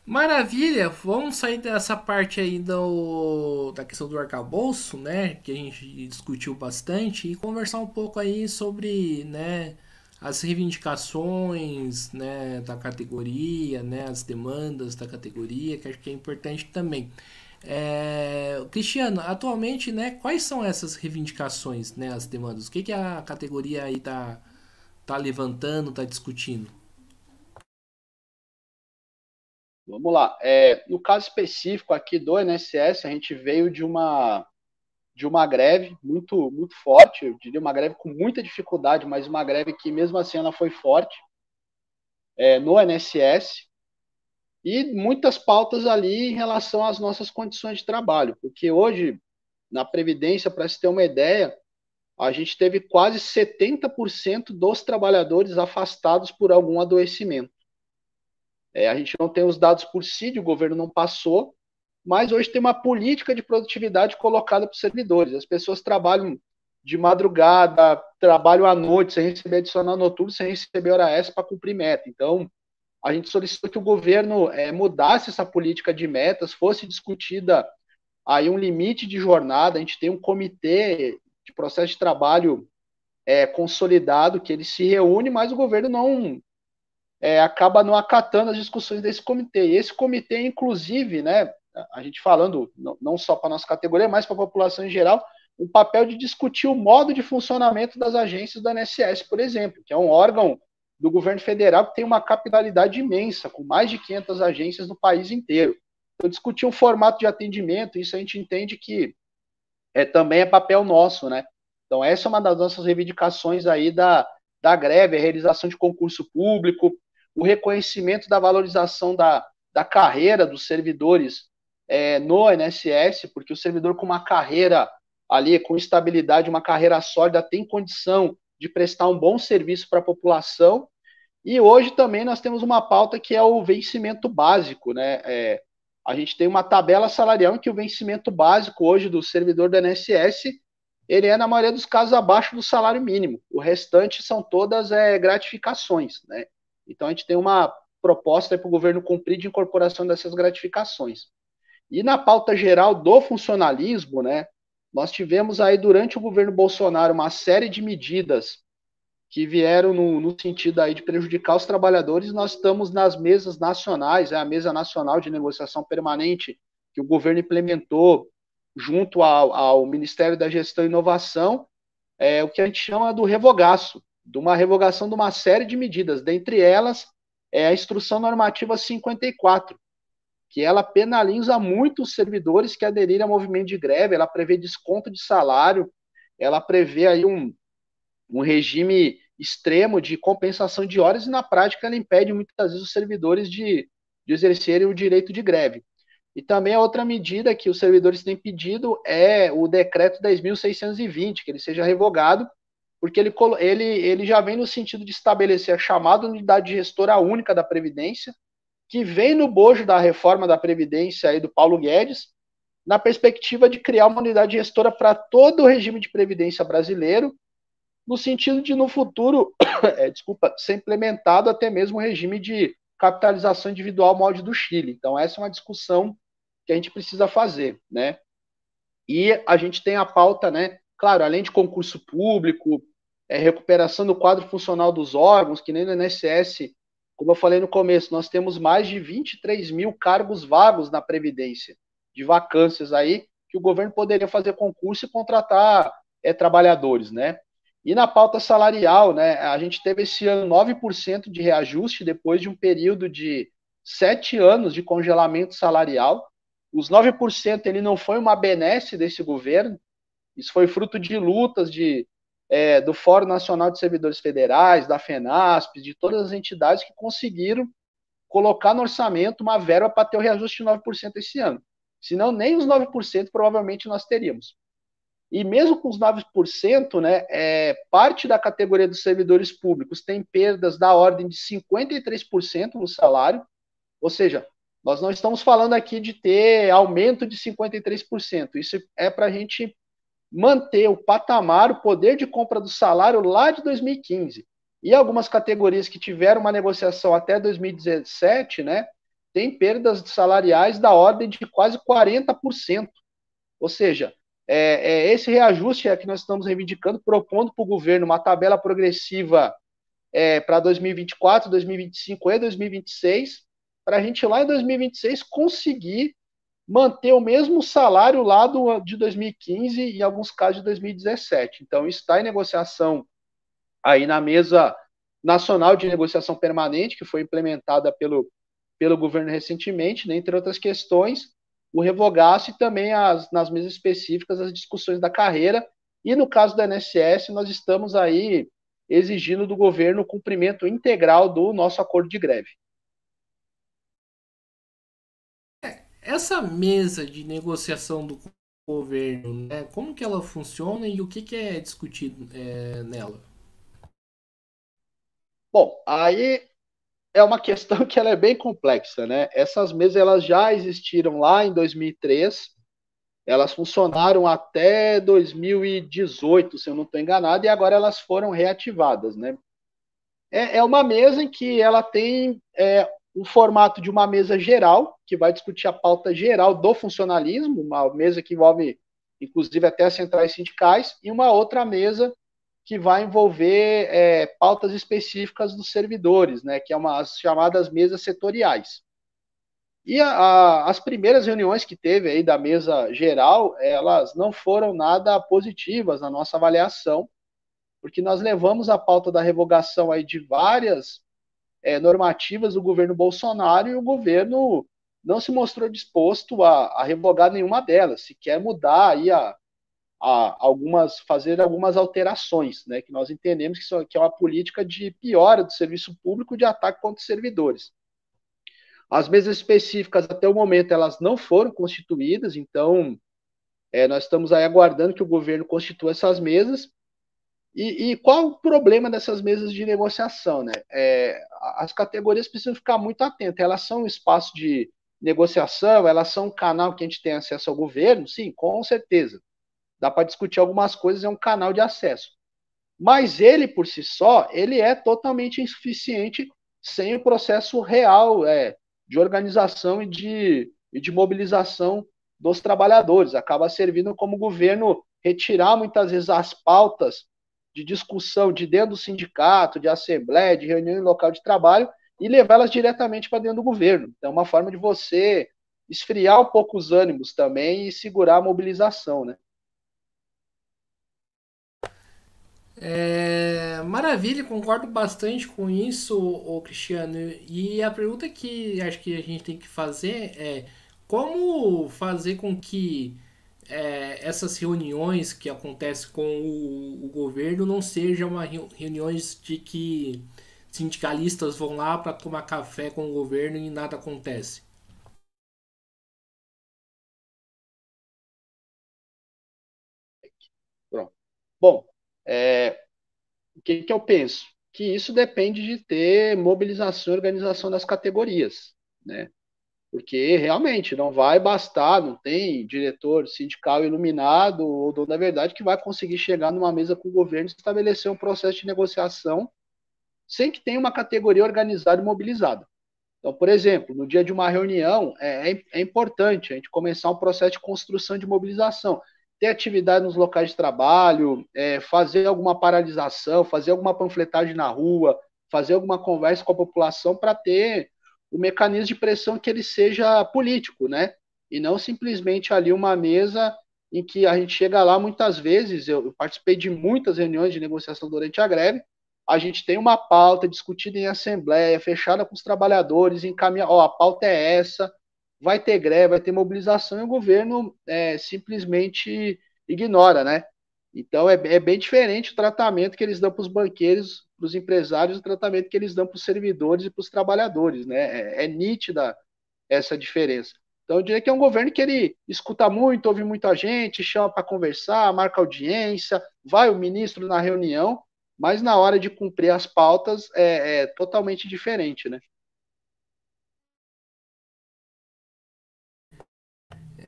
Maravilha, vamos sair dessa parte aí da questão do arcabouço, né, que a gente discutiu bastante, e conversar um pouco aí sobre, né, as reivindicações, né, da categoria, né, as demandas da categoria, que acho que é importante também. Cristiano, atualmente, né, quais são essas reivindicações, né, as demandas? O que a categoria aí tá levantando, tá discutindo? Vamos lá. No caso específico aqui do INSS, a gente veio de uma greve muito, muito forte, eu diria uma greve com muita dificuldade, mas uma greve que mesmo assim ela foi forte no INSS, e muitas pautas ali em relação às nossas condições de trabalho, porque hoje, na Previdência, para se ter uma ideia, a gente teve quase 70% dos trabalhadores afastados por algum adoecimento. A gente não tem os dados por si, o governo não passou, mas hoje tem uma política de produtividade colocada para os servidores. As pessoas trabalham de madrugada, trabalham à noite, sem receber adicional noturno, sem receber hora extra para cumprir meta. Então, a gente solicitou que o governo mudasse essa política de metas, fosse discutida aí um limite de jornada. A gente tem um comitê de processo de trabalho consolidado, que ele se reúne, mas o governo não acaba não acatando as discussões desse comitê. E esse comitê, inclusive, né, a gente falando não só para a nossa categoria, mas para a população em geral, um papel de discutir o modo de funcionamento das agências do INSS, por exemplo, que é um órgão do governo federal que tem uma capitalidade imensa, com mais de 500 agências no país inteiro. Então, discutir um formato de atendimento, isso a gente entende que também é papel nosso, né? Então, essa é uma das nossas reivindicações aí da greve, a realização de concurso público, o reconhecimento da valorização da carreira dos servidores no INSS, porque o servidor com uma carreira ali, com estabilidade, uma carreira sólida, tem condição de prestar um bom serviço para a população. E hoje também nós temos uma pauta que é o vencimento básico, né? A gente tem uma tabela salarial em que o vencimento básico hoje do servidor do INSS, ele é, na maioria dos casos, abaixo do salário mínimo. O restante são todas gratificações, né? Então, a gente tem uma proposta para o governo cumprir de incorporação dessas gratificações. E na pauta geral do funcionalismo, né, nós tivemos aí, durante o governo Bolsonaro, uma série de medidas que vieram no sentido aí de prejudicar os trabalhadores. Nós estamos nas mesas nacionais, a Mesa Nacional de Negociação Permanente, que o governo implementou junto ao Ministério da Gestão e Inovação, o que a gente chama do revogaço, de uma revogação de uma série de medidas, dentre elas a Instrução Normativa 54, que ela penaliza muito os servidores que aderirem ao movimento de greve, ela prevê desconto de salário, ela prevê aí um regime extremo de compensação de horas e, na prática, ela impede muitas vezes os servidores de exercerem o direito de greve. E também a outra medida que os servidores têm pedido é o decreto 10.620, que ele seja revogado, porque ele já vem no sentido de estabelecer a chamada unidade gestora única da Previdência, que vem no bojo da reforma da Previdência aí do Paulo Guedes, na perspectiva de criar uma unidade gestora para todo o regime de previdência brasileiro, no sentido de, no futuro, ser implementado até mesmo o regime de capitalização individual molde do Chile. Então, essa é uma discussão que a gente precisa fazer, né? E a gente tem a pauta, né? Claro, além de concurso público, recuperação do quadro funcional dos órgãos, que nem no INSS, como eu falei no começo, nós temos mais de 23 mil cargos vagos na Previdência, de vacâncias aí, que o governo poderia fazer concurso e contratar trabalhadores, né? E na pauta salarial, né, a gente teve esse ano 9% de reajuste depois de um período de 7 anos de congelamento salarial. Os 9% ele não foi uma benesse desse governo, isso foi fruto de lutas do Fórum Nacional de Servidores Federais, da FENASP, de todas as entidades que conseguiram colocar no orçamento uma verba para ter o reajuste de 9% esse ano. Senão, nem os 9% provavelmente nós teríamos. E mesmo com os 9%, né, parte da categoria dos servidores públicos tem perdas da ordem de 53% no salário, ou seja, nós não estamos falando aqui de ter aumento de 53%, isso é para a gente manter o patamar, o poder de compra do salário lá de 2015. E algumas categorias que tiveram uma negociação até 2017, né, tem perdas salariais da ordem de quase 40%. Ou seja, esse reajuste é que nós estamos reivindicando, propondo para o governo uma tabela progressiva para 2024, 2025 e 2026, para a gente lá em 2026 conseguir manter o mesmo salário lá de 2015 e em alguns casos de 2017. Então, isso está em negociação aí na mesa nacional de negociação permanente, que foi implementada pelo governo recentemente, né, entre outras questões, o revogaço e também nas mesas específicas as discussões da carreira. E no caso da INSS, nós estamos aí exigindo do governo o cumprimento integral do nosso acordo de greve. Essa mesa de negociação do governo, né, como que ela funciona e o que é discutido nela? Bom, aí é uma questão que ela é bem complexa, né? Essas mesas elas já existiram lá em 2003, elas funcionaram até 2018, se eu não estou enganado, e agora elas foram reativadas, né? É uma mesa em que ela tem o formato de uma mesa geral, que vai discutir a pauta geral do funcionalismo, uma mesa que envolve, inclusive, até as centrais sindicais, e uma outra mesa que vai envolver pautas específicas dos servidores, né, que é as chamadas mesas setoriais. E as primeiras reuniões que teve aí da mesa geral, elas não foram nada positivas na nossa avaliação, porque nós levamos a pauta da revogação aí de várias normativas do governo Bolsonaro e o governo não se mostrou disposto a revogar nenhuma delas, se quer mudar aí fazer algumas alterações, né, que nós entendemos que é uma política de piora do serviço público, de ataque contra os servidores. As mesas específicas, até o momento, elas não foram constituídas, então nós estamos aí aguardando que o governo constitua essas mesas. E qual o problema dessas mesas de negociação, né? As categorias precisam ficar muito atentas. Elas são um espaço de negociação, elas são um canal que a gente tem acesso ao governo? Sim, com certeza. Dá para discutir algumas coisas, é um canal de acesso. Mas ele, por si só, ele é totalmente insuficiente sem o processo real de organização e de mobilização dos trabalhadores. Acaba servindo como o governo retirar muitas vezes as pautas de discussão de dentro do sindicato, de assembleia, de reunião em local de trabalho, e levá-las diretamente para dentro do governo. Então, é uma forma de você esfriar um pouco os ânimos também e segurar a mobilização, né? Maravilha, concordo bastante com isso, ô Cristiano. E a pergunta que acho que a gente tem que fazer é como fazer com que essas reuniões que acontecem com o governo não sejam reuniões de que sindicalistas vão lá para tomar café com o governo e nada acontece. Pronto. Bom, é, o que eu penso? Que isso depende de ter mobilização e organização das categorias, né? Porque realmente não vai bastar, não tem diretor sindical iluminado ou dono da verdade que vai conseguir chegar numa mesa com o governo e estabelecer um processo de negociação sem que tenha uma categoria organizada e mobilizada. Então, por exemplo, no dia de uma reunião, é importante a gente começar um processo de construção de mobilização, ter atividade nos locais de trabalho, fazer alguma paralisação, fazer alguma panfletagem na rua, fazer alguma conversa com a população para ter o mecanismo de pressão que ele seja político, né? E não simplesmente ali uma mesa em que a gente chega lá muitas vezes, eu participei de muitas reuniões de negociação durante a greve, a gente tem uma pauta discutida em assembleia, fechada com os trabalhadores, encaminha, ó, a pauta é essa, vai ter greve, vai ter mobilização, e o governo simplesmente ignora, né? Então é bem diferente o tratamento que eles dão para os banqueiros, para os empresários, o tratamento que eles dão para os servidores e para os trabalhadores, né? É nítida essa diferença. Então, eu diria que é um governo que ele escuta muito, ouve muita gente, chama para conversar, marca audiência, vai o ministro na reunião, mas na hora de cumprir as pautas é totalmente diferente, né?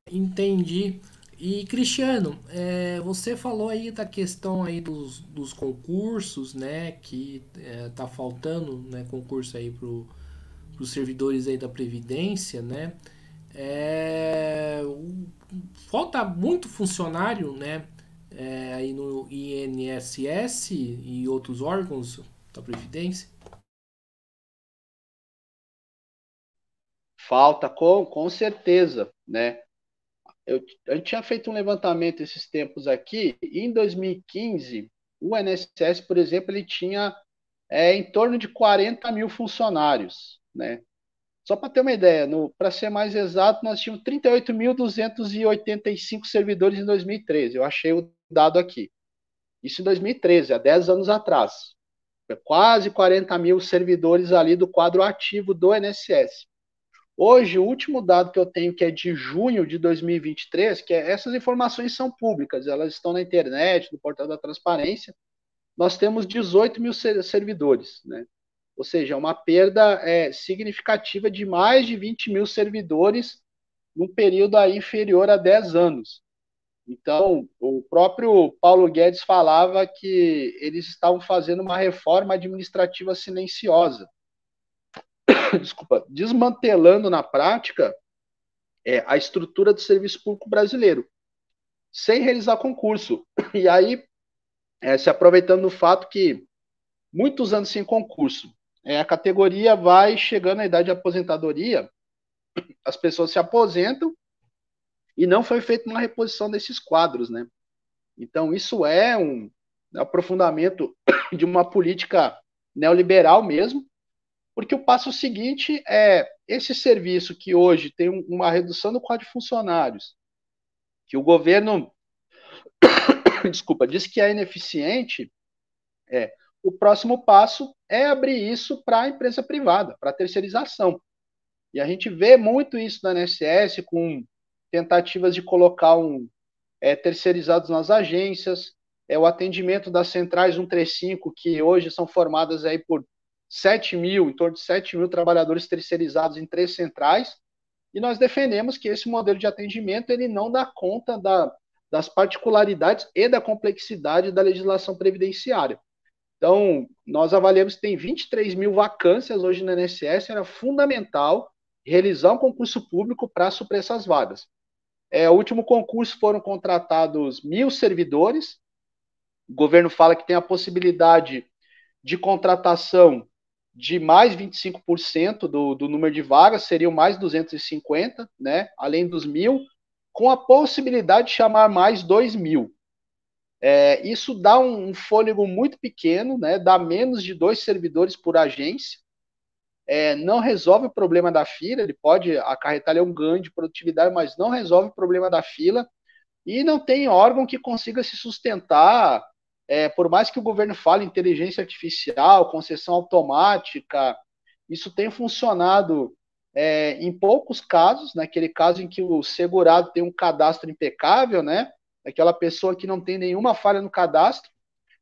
Entendi. E Cristiano, você falou aí da questão aí dos concursos, né? Que tá faltando, né, concurso aí os servidores aí da Previdência, né? Falta muito funcionário, né? Aí no INSS e outros órgãos da Previdência. Falta com certeza, né? A gente tinha feito um levantamento esses tempos aqui, e em 2015, o INSS, por exemplo, ele tinha em torno de 40 mil funcionários, né? Só para ter uma ideia, para ser mais exato, nós tínhamos 38.285 servidores em 2013. Eu achei o dado aqui. Isso em 2013, há 10 anos atrás. Quase 40 mil servidores ali do quadro ativo do INSS. Hoje, o último dado que eu tenho, que é de junho de 2023, essas informações são públicas, elas estão na internet, no portal da transparência, nós temos 18 mil servidores, né? Ou seja, uma perda significativa de mais de 20 mil servidores num período aí inferior a 10 anos. Então, o próprio Paulo Guedes falava que eles estavam fazendo uma reforma administrativa silenciosa, desculpa, desmantelando na prática a estrutura do serviço público brasileiro, sem realizar concurso. E aí, se aproveitando do fato que muitos anos sem concurso, a categoria vai chegando à idade de aposentadoria, as pessoas se aposentam e não foi feita uma reposição desses quadros, né? Então, isso é um aprofundamento de uma política neoliberal mesmo, porque o passo seguinte é esse serviço que hoje tem uma redução do quadro de funcionários, que o governo, desculpa, diz que é ineficiente, o próximo passo é abrir isso para a empresa privada, para a terceirização. E a gente vê muito isso na INSS, com tentativas de colocar terceirizados nas agências, o atendimento das centrais 135, que hoje são formadas aí por 7 mil, em torno de 7 mil trabalhadores terceirizados em 3 centrais, e nós defendemos que esse modelo de atendimento ele não dá conta das particularidades e da complexidade da legislação previdenciária. Então, nós avaliamos que tem 23 mil vacâncias hoje no INSS, era fundamental realizar um concurso público para suprir essas vagas. O último concurso foram contratados 1.000 servidores, O governo fala que tem a possibilidade de contratação de mais 25% do número de vagas, seriam mais 250, né, além dos 1.000, com a possibilidade de chamar mais 2.000. Isso dá um fôlego muito pequeno, né, dá menos de 2 servidores por agência, não resolve o problema da fila, ele pode acarretar um ganho de produtividade, mas não resolve o problema da fila, e não tem órgão que consiga se sustentar, por mais que o governo fale inteligência artificial, concessão automática, isso tem funcionado em poucos casos, naquele caso em que o segurado tem um cadastro impecável, né? Aquela pessoa que não tem nenhuma falha no cadastro,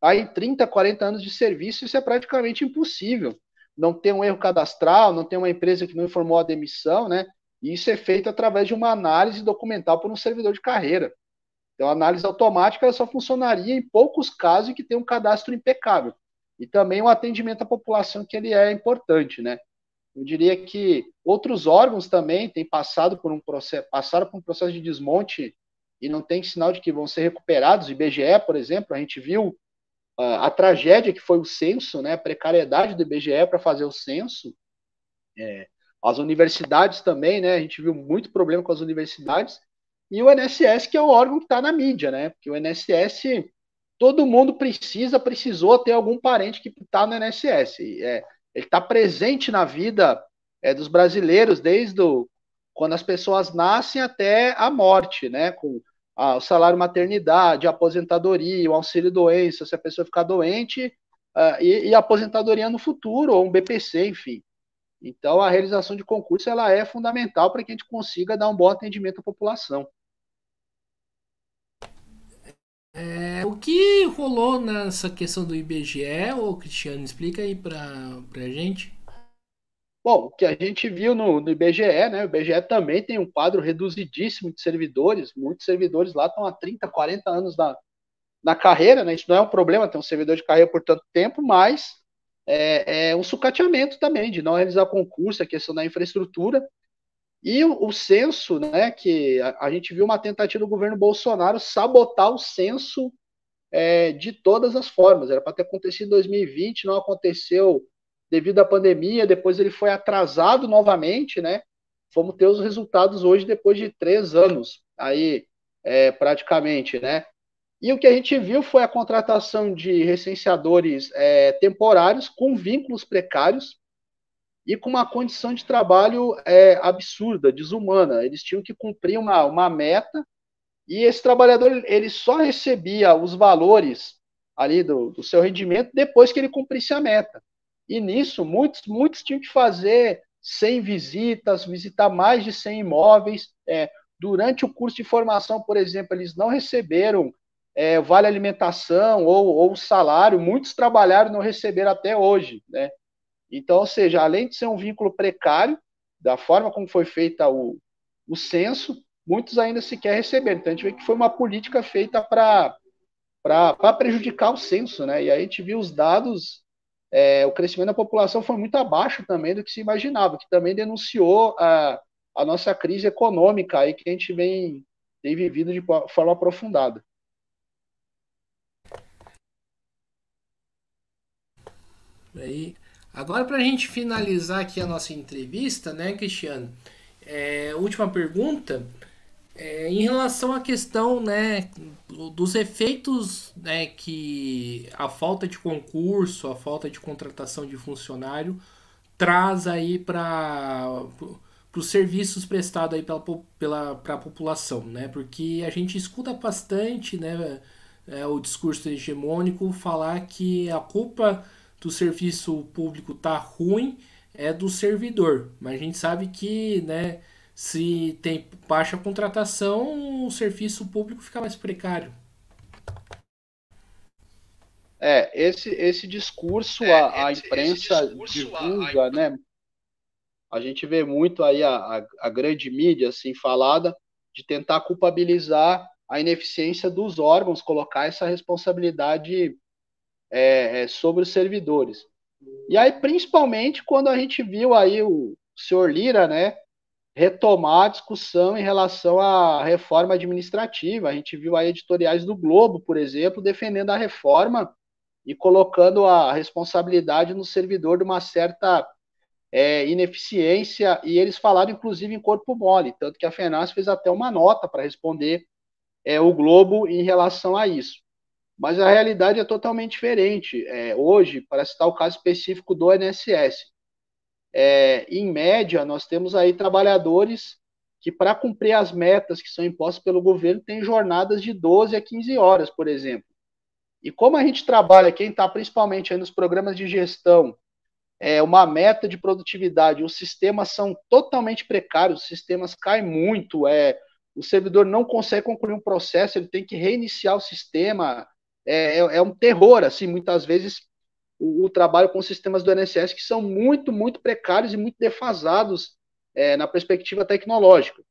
aí 30, 40 anos de serviço, isso é praticamente impossível. Não tem um erro cadastral, não tem uma empresa que não informou a demissão, né? E isso é feito através de uma análise documental por um servidor de carreira. Então, a análise automática ela só funcionaria em poucos casos em que tem um cadastro impecável. E também o atendimento à população, que ele é importante, né? Eu diria que outros órgãos também têm passado por um processo, passaram por um processo de desmonte e não tem sinal de que vão ser recuperados. O IBGE, por exemplo, a gente viu a tragédia que foi o censo, né? A precariedade do IBGE para fazer o censo. As universidades também, né? A gente viu muito problema com as universidades. E o INSS, que é o órgão que está na mídia, né? Porque o INSS, todo mundo precisou ter algum parente que está no INSS. Ele está presente na vida dos brasileiros quando as pessoas nascem até a morte, né? Com o salário maternidade, a aposentadoria, o auxílio doença, se a pessoa ficar doente, e a aposentadoria no futuro, ou um BPC, enfim. Então, a realização de concurso ela é fundamental para que a gente consiga dar um bom atendimento à população. O que rolou nessa questão do IBGE, ô Cristiano? Explica aí pra gente. Bom, o que a gente viu no IBGE, né? O IBGE também tem um quadro reduzidíssimo de servidores. Muitos servidores lá estão há 30, 40 anos na carreira, né? Isso não é um problema ter um servidor de carreira por tanto tempo, mas é um sucateamento também de não realizar concurso, a questão da infraestrutura. E o censo, né? Que a gente viu uma tentativa do governo Bolsonaro sabotar o censo de todas as formas. Era para ter acontecido em 2020, não aconteceu devido à pandemia, depois ele foi atrasado novamente, né? Fomos ter os resultados hoje depois de 3 anos, aí praticamente, né? E o que a gente viu foi a contratação de recenseadores temporários com vínculos precários e com uma condição de trabalho absurda, desumana. Eles tinham que cumprir uma meta e esse trabalhador ele só recebia os valores ali do seu rendimento depois que ele cumprisse a meta. E nisso, muitos tinham que fazer 100 visitas, visitar mais de 100 imóveis. Durante o curso de formação, por exemplo, eles não receberam vale alimentação ou salário. Muitos trabalharam e não receberam até hoje. Né? Então, ou seja, além de ser um vínculo precário, da forma como foi feita o censo, muitos ainda sequer receberam. Então, a gente vê que foi uma política feita para prejudicar o censo, né? E aí a gente viu os dados, o crescimento da população foi muito abaixo também do que se imaginava, que também denunciou a nossa crise econômica aí que a gente tem vivido de forma aprofundada. Aí, agora, para a gente finalizar aqui a nossa entrevista, né, Cristiano? Última pergunta. Em relação à questão, né, dos efeitos, né, que a falta de concurso, a falta de contratação de funcionário traz aí para os serviços prestados aí pra população, né? Porque a gente escuta bastante, né, o discurso hegemônico falar que a culpa do serviço público tá ruim é do servidor, mas a gente sabe que, né, se tem baixa contratação, o serviço público fica mais precário. Esse discurso a imprensa divulga, né? A gente vê muito aí a grande mídia assim falada de tentar culpabilizar a ineficiência dos órgãos, colocar essa responsabilidade sobre os servidores. E aí, principalmente, quando a gente viu aí o senhor Lira, né, retomar a discussão em relação à reforma administrativa. A gente viu aí editoriais do Globo, por exemplo, defendendo a reforma e colocando a responsabilidade no servidor de uma certa ineficiência, e eles falaram inclusive em corpo mole, tanto que a FENAS fez até uma nota para responder o Globo em relação a isso. Mas a realidade é totalmente diferente. Hoje, para citar o caso específico do INSS, em média, nós temos aí trabalhadores que, para cumprir as metas que são impostas pelo governo, têm jornadas de 12 a 15 horas, por exemplo. E como a gente trabalha, quem está principalmente aí nos programas de gestão, uma meta de produtividade, os sistemas são totalmente precários, os sistemas caem muito, o servidor não consegue concluir um processo, ele tem que reiniciar o sistema, é um terror, assim, muitas vezes, o trabalho com sistemas do INSS que são muito, muito precários e muito defasados na perspectiva tecnológica.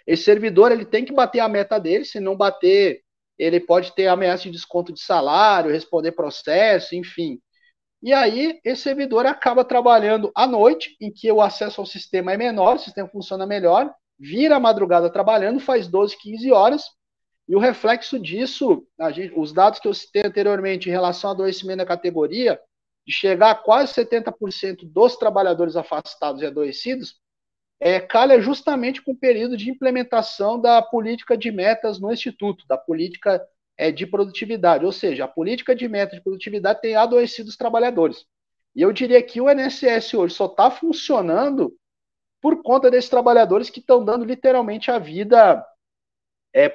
Esse servidor ele tem que bater a meta dele, se não bater, ele pode ter ameaça de desconto de salário, responder processo, enfim. E aí, esse servidor acaba trabalhando à noite, em que o acesso ao sistema é menor, o sistema funciona melhor, vira a madrugada trabalhando, faz 12, 15 horas, e o reflexo disso, os dados que eu citei anteriormente em relação ao adoecimento da categoria, de chegar a quase 70% dos trabalhadores afastados e adoecidos, calha justamente com o período de implementação da política de metas no Instituto, da política de produtividade, ou seja, a política de meta de produtividade tem adoecido os trabalhadores. E eu diria que o INSS hoje só está funcionando por conta desses trabalhadores que estão dando literalmente a vida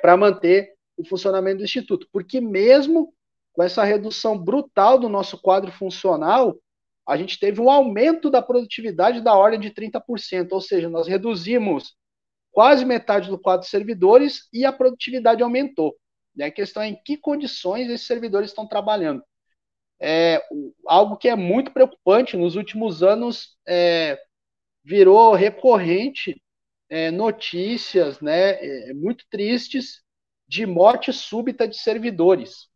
para manter o funcionamento do Instituto. Porque mesmo com essa redução brutal do nosso quadro funcional, a gente teve um aumento da produtividade da ordem de 30%, ou seja, nós reduzimos quase metade do quadro de servidores e a produtividade aumentou. A questão é em que condições esses servidores estão trabalhando. Algo que é muito preocupante, nos últimos anos virou recorrente notícias muito tristes de morte súbita de servidores.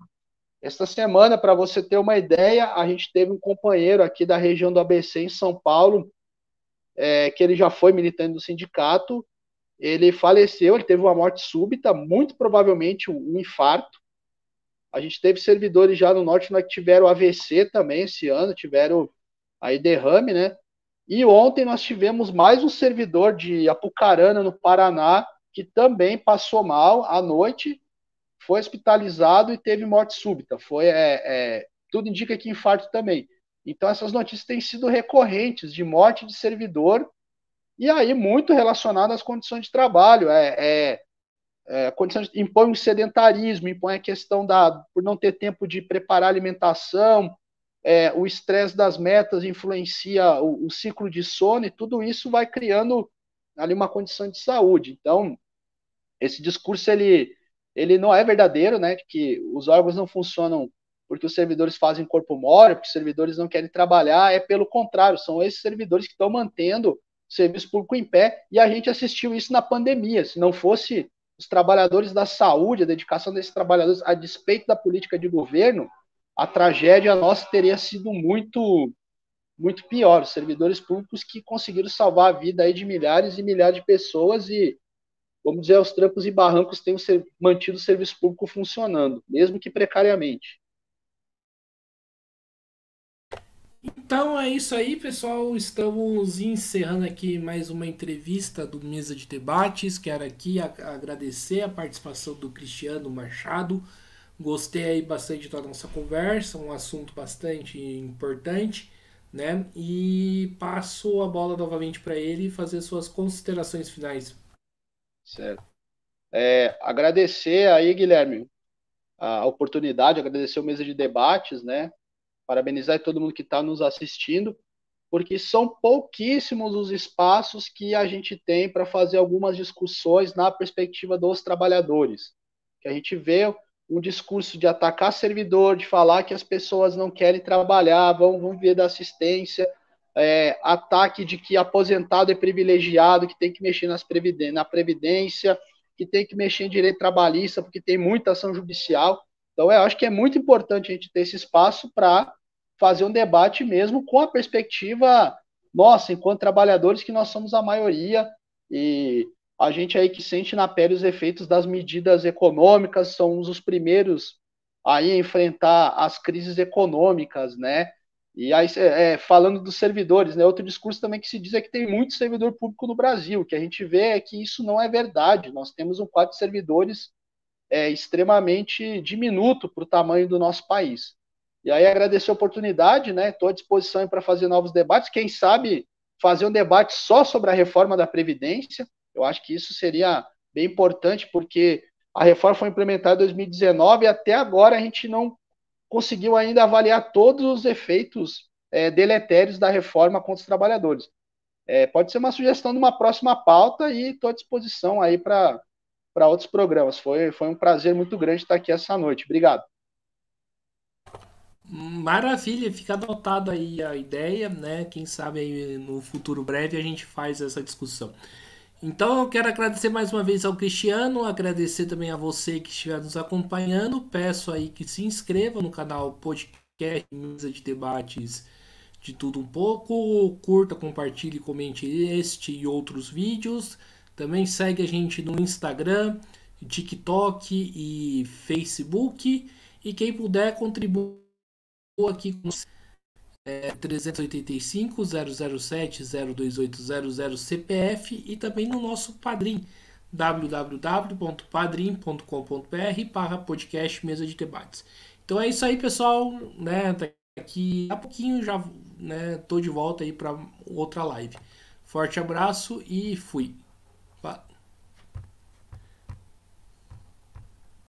Esta semana, para você ter uma ideia, a gente teve um companheiro aqui da região do ABC, em São Paulo, que ele já foi militante do sindicato, ele faleceu, ele teve uma morte súbita, muito provavelmente um infarto. A gente teve servidores já no norte que tiveram AVC também esse ano, tiveram aí derrame, né? E ontem nós tivemos mais um servidor de Apucarana, no Paraná, que também passou mal à noite, foi hospitalizado e teve morte súbita. Tudo indica que infarto também. Então essas notícias têm sido recorrentes de morte de servidor e aí muito relacionado às condições de trabalho. Impõe um sedentarismo, impõe a questão por não ter tempo de preparar alimentação, o estresse das metas influencia o ciclo de sono e tudo isso vai criando ali uma condição de saúde. Então, esse discurso ele não é verdadeiro, né? Que os órgãos não funcionam porque os servidores fazem corpo mole, porque os servidores não querem trabalhar, pelo contrário, são esses servidores que estão mantendo o serviço público em pé, e a gente assistiu isso na pandemia. Se não fosse os trabalhadores da saúde, a dedicação desses trabalhadores, a despeito da política de governo, a tragédia nossa teria sido muito, muito pior. Os servidores públicos que conseguiram salvar a vida aí de milhares e milhares de pessoas e, vamos dizer, aos trancos e barrancos têm mantido o serviço público funcionando, mesmo que precariamente. Então é isso aí, pessoal. Estamos encerrando aqui mais uma entrevista do Mesa de Debates. Quero aqui agradecer a participação do Cristiano Machado. Gostei aí bastante da nossa conversa, um assunto bastante importante, né? E passo a bola novamente para ele fazer suas considerações finais. Certo. Agradecer aí, Guilherme, a oportunidade, agradecer o Mesa de Debates, né? Parabenizar todo mundo que está nos assistindo, porque são pouquíssimos os espaços que a gente tem para fazer algumas discussões na perspectiva dos trabalhadores. Que a gente vê um discurso de atacar servidor, de falar que as pessoas não querem trabalhar, vão viver da assistência, ataque de que aposentado é privilegiado, que tem que mexer na previdência, que tem que mexer em direito trabalhista, porque tem muita ação judicial. Então, eu acho que é muito importante a gente ter esse espaço para fazer um debate mesmo com a perspectiva nossa, enquanto trabalhadores, que nós somos a maioria e a gente aí que sente na pele os efeitos das medidas econômicas, somos os primeiros aí a enfrentar as crises econômicas, né? E aí, falando dos servidores, né? Outro discurso também que se diz é que tem muito servidor público no Brasil. O que a gente vê é que isso não é verdade. Nós temos um quadro de servidores extremamente diminuto para o tamanho do nosso país. E aí agradecer a oportunidade, né? Estou à disposição para fazer novos debates. Quem sabe fazer um debate só sobre a reforma da Previdência. Eu acho que isso seria bem importante, porque a reforma foi implementada em 2019 e até agora a gente não conseguiu ainda avaliar todos os efeitos deletérios da reforma contra os trabalhadores. Pode ser uma sugestão de uma próxima pauta e estou à disposição aí para outros programas. Foi um prazer muito grande estar aqui essa noite. Obrigado. Maravilha, fica anotado aí a ideia, né? Quem sabe aí no futuro breve a gente faz essa discussão. Então eu quero agradecer mais uma vez ao Cristiano, agradecer também a você que estiver nos acompanhando. Peço aí que se inscreva no canal Podcast Mesa de Debates de Tudo Um Pouco. Curta, compartilhe, comente este e outros vídeos. Também segue a gente no Instagram, TikTok e Facebook. E quem puder contribua aqui com 385 007 02800 CPF e também no nosso Padrim, www.padrim.com.br/podcast Mesa de Debates. Então é isso aí, pessoal, né? Daqui a pouquinho já, né, tô de volta aí para outra live. Forte abraço e fui.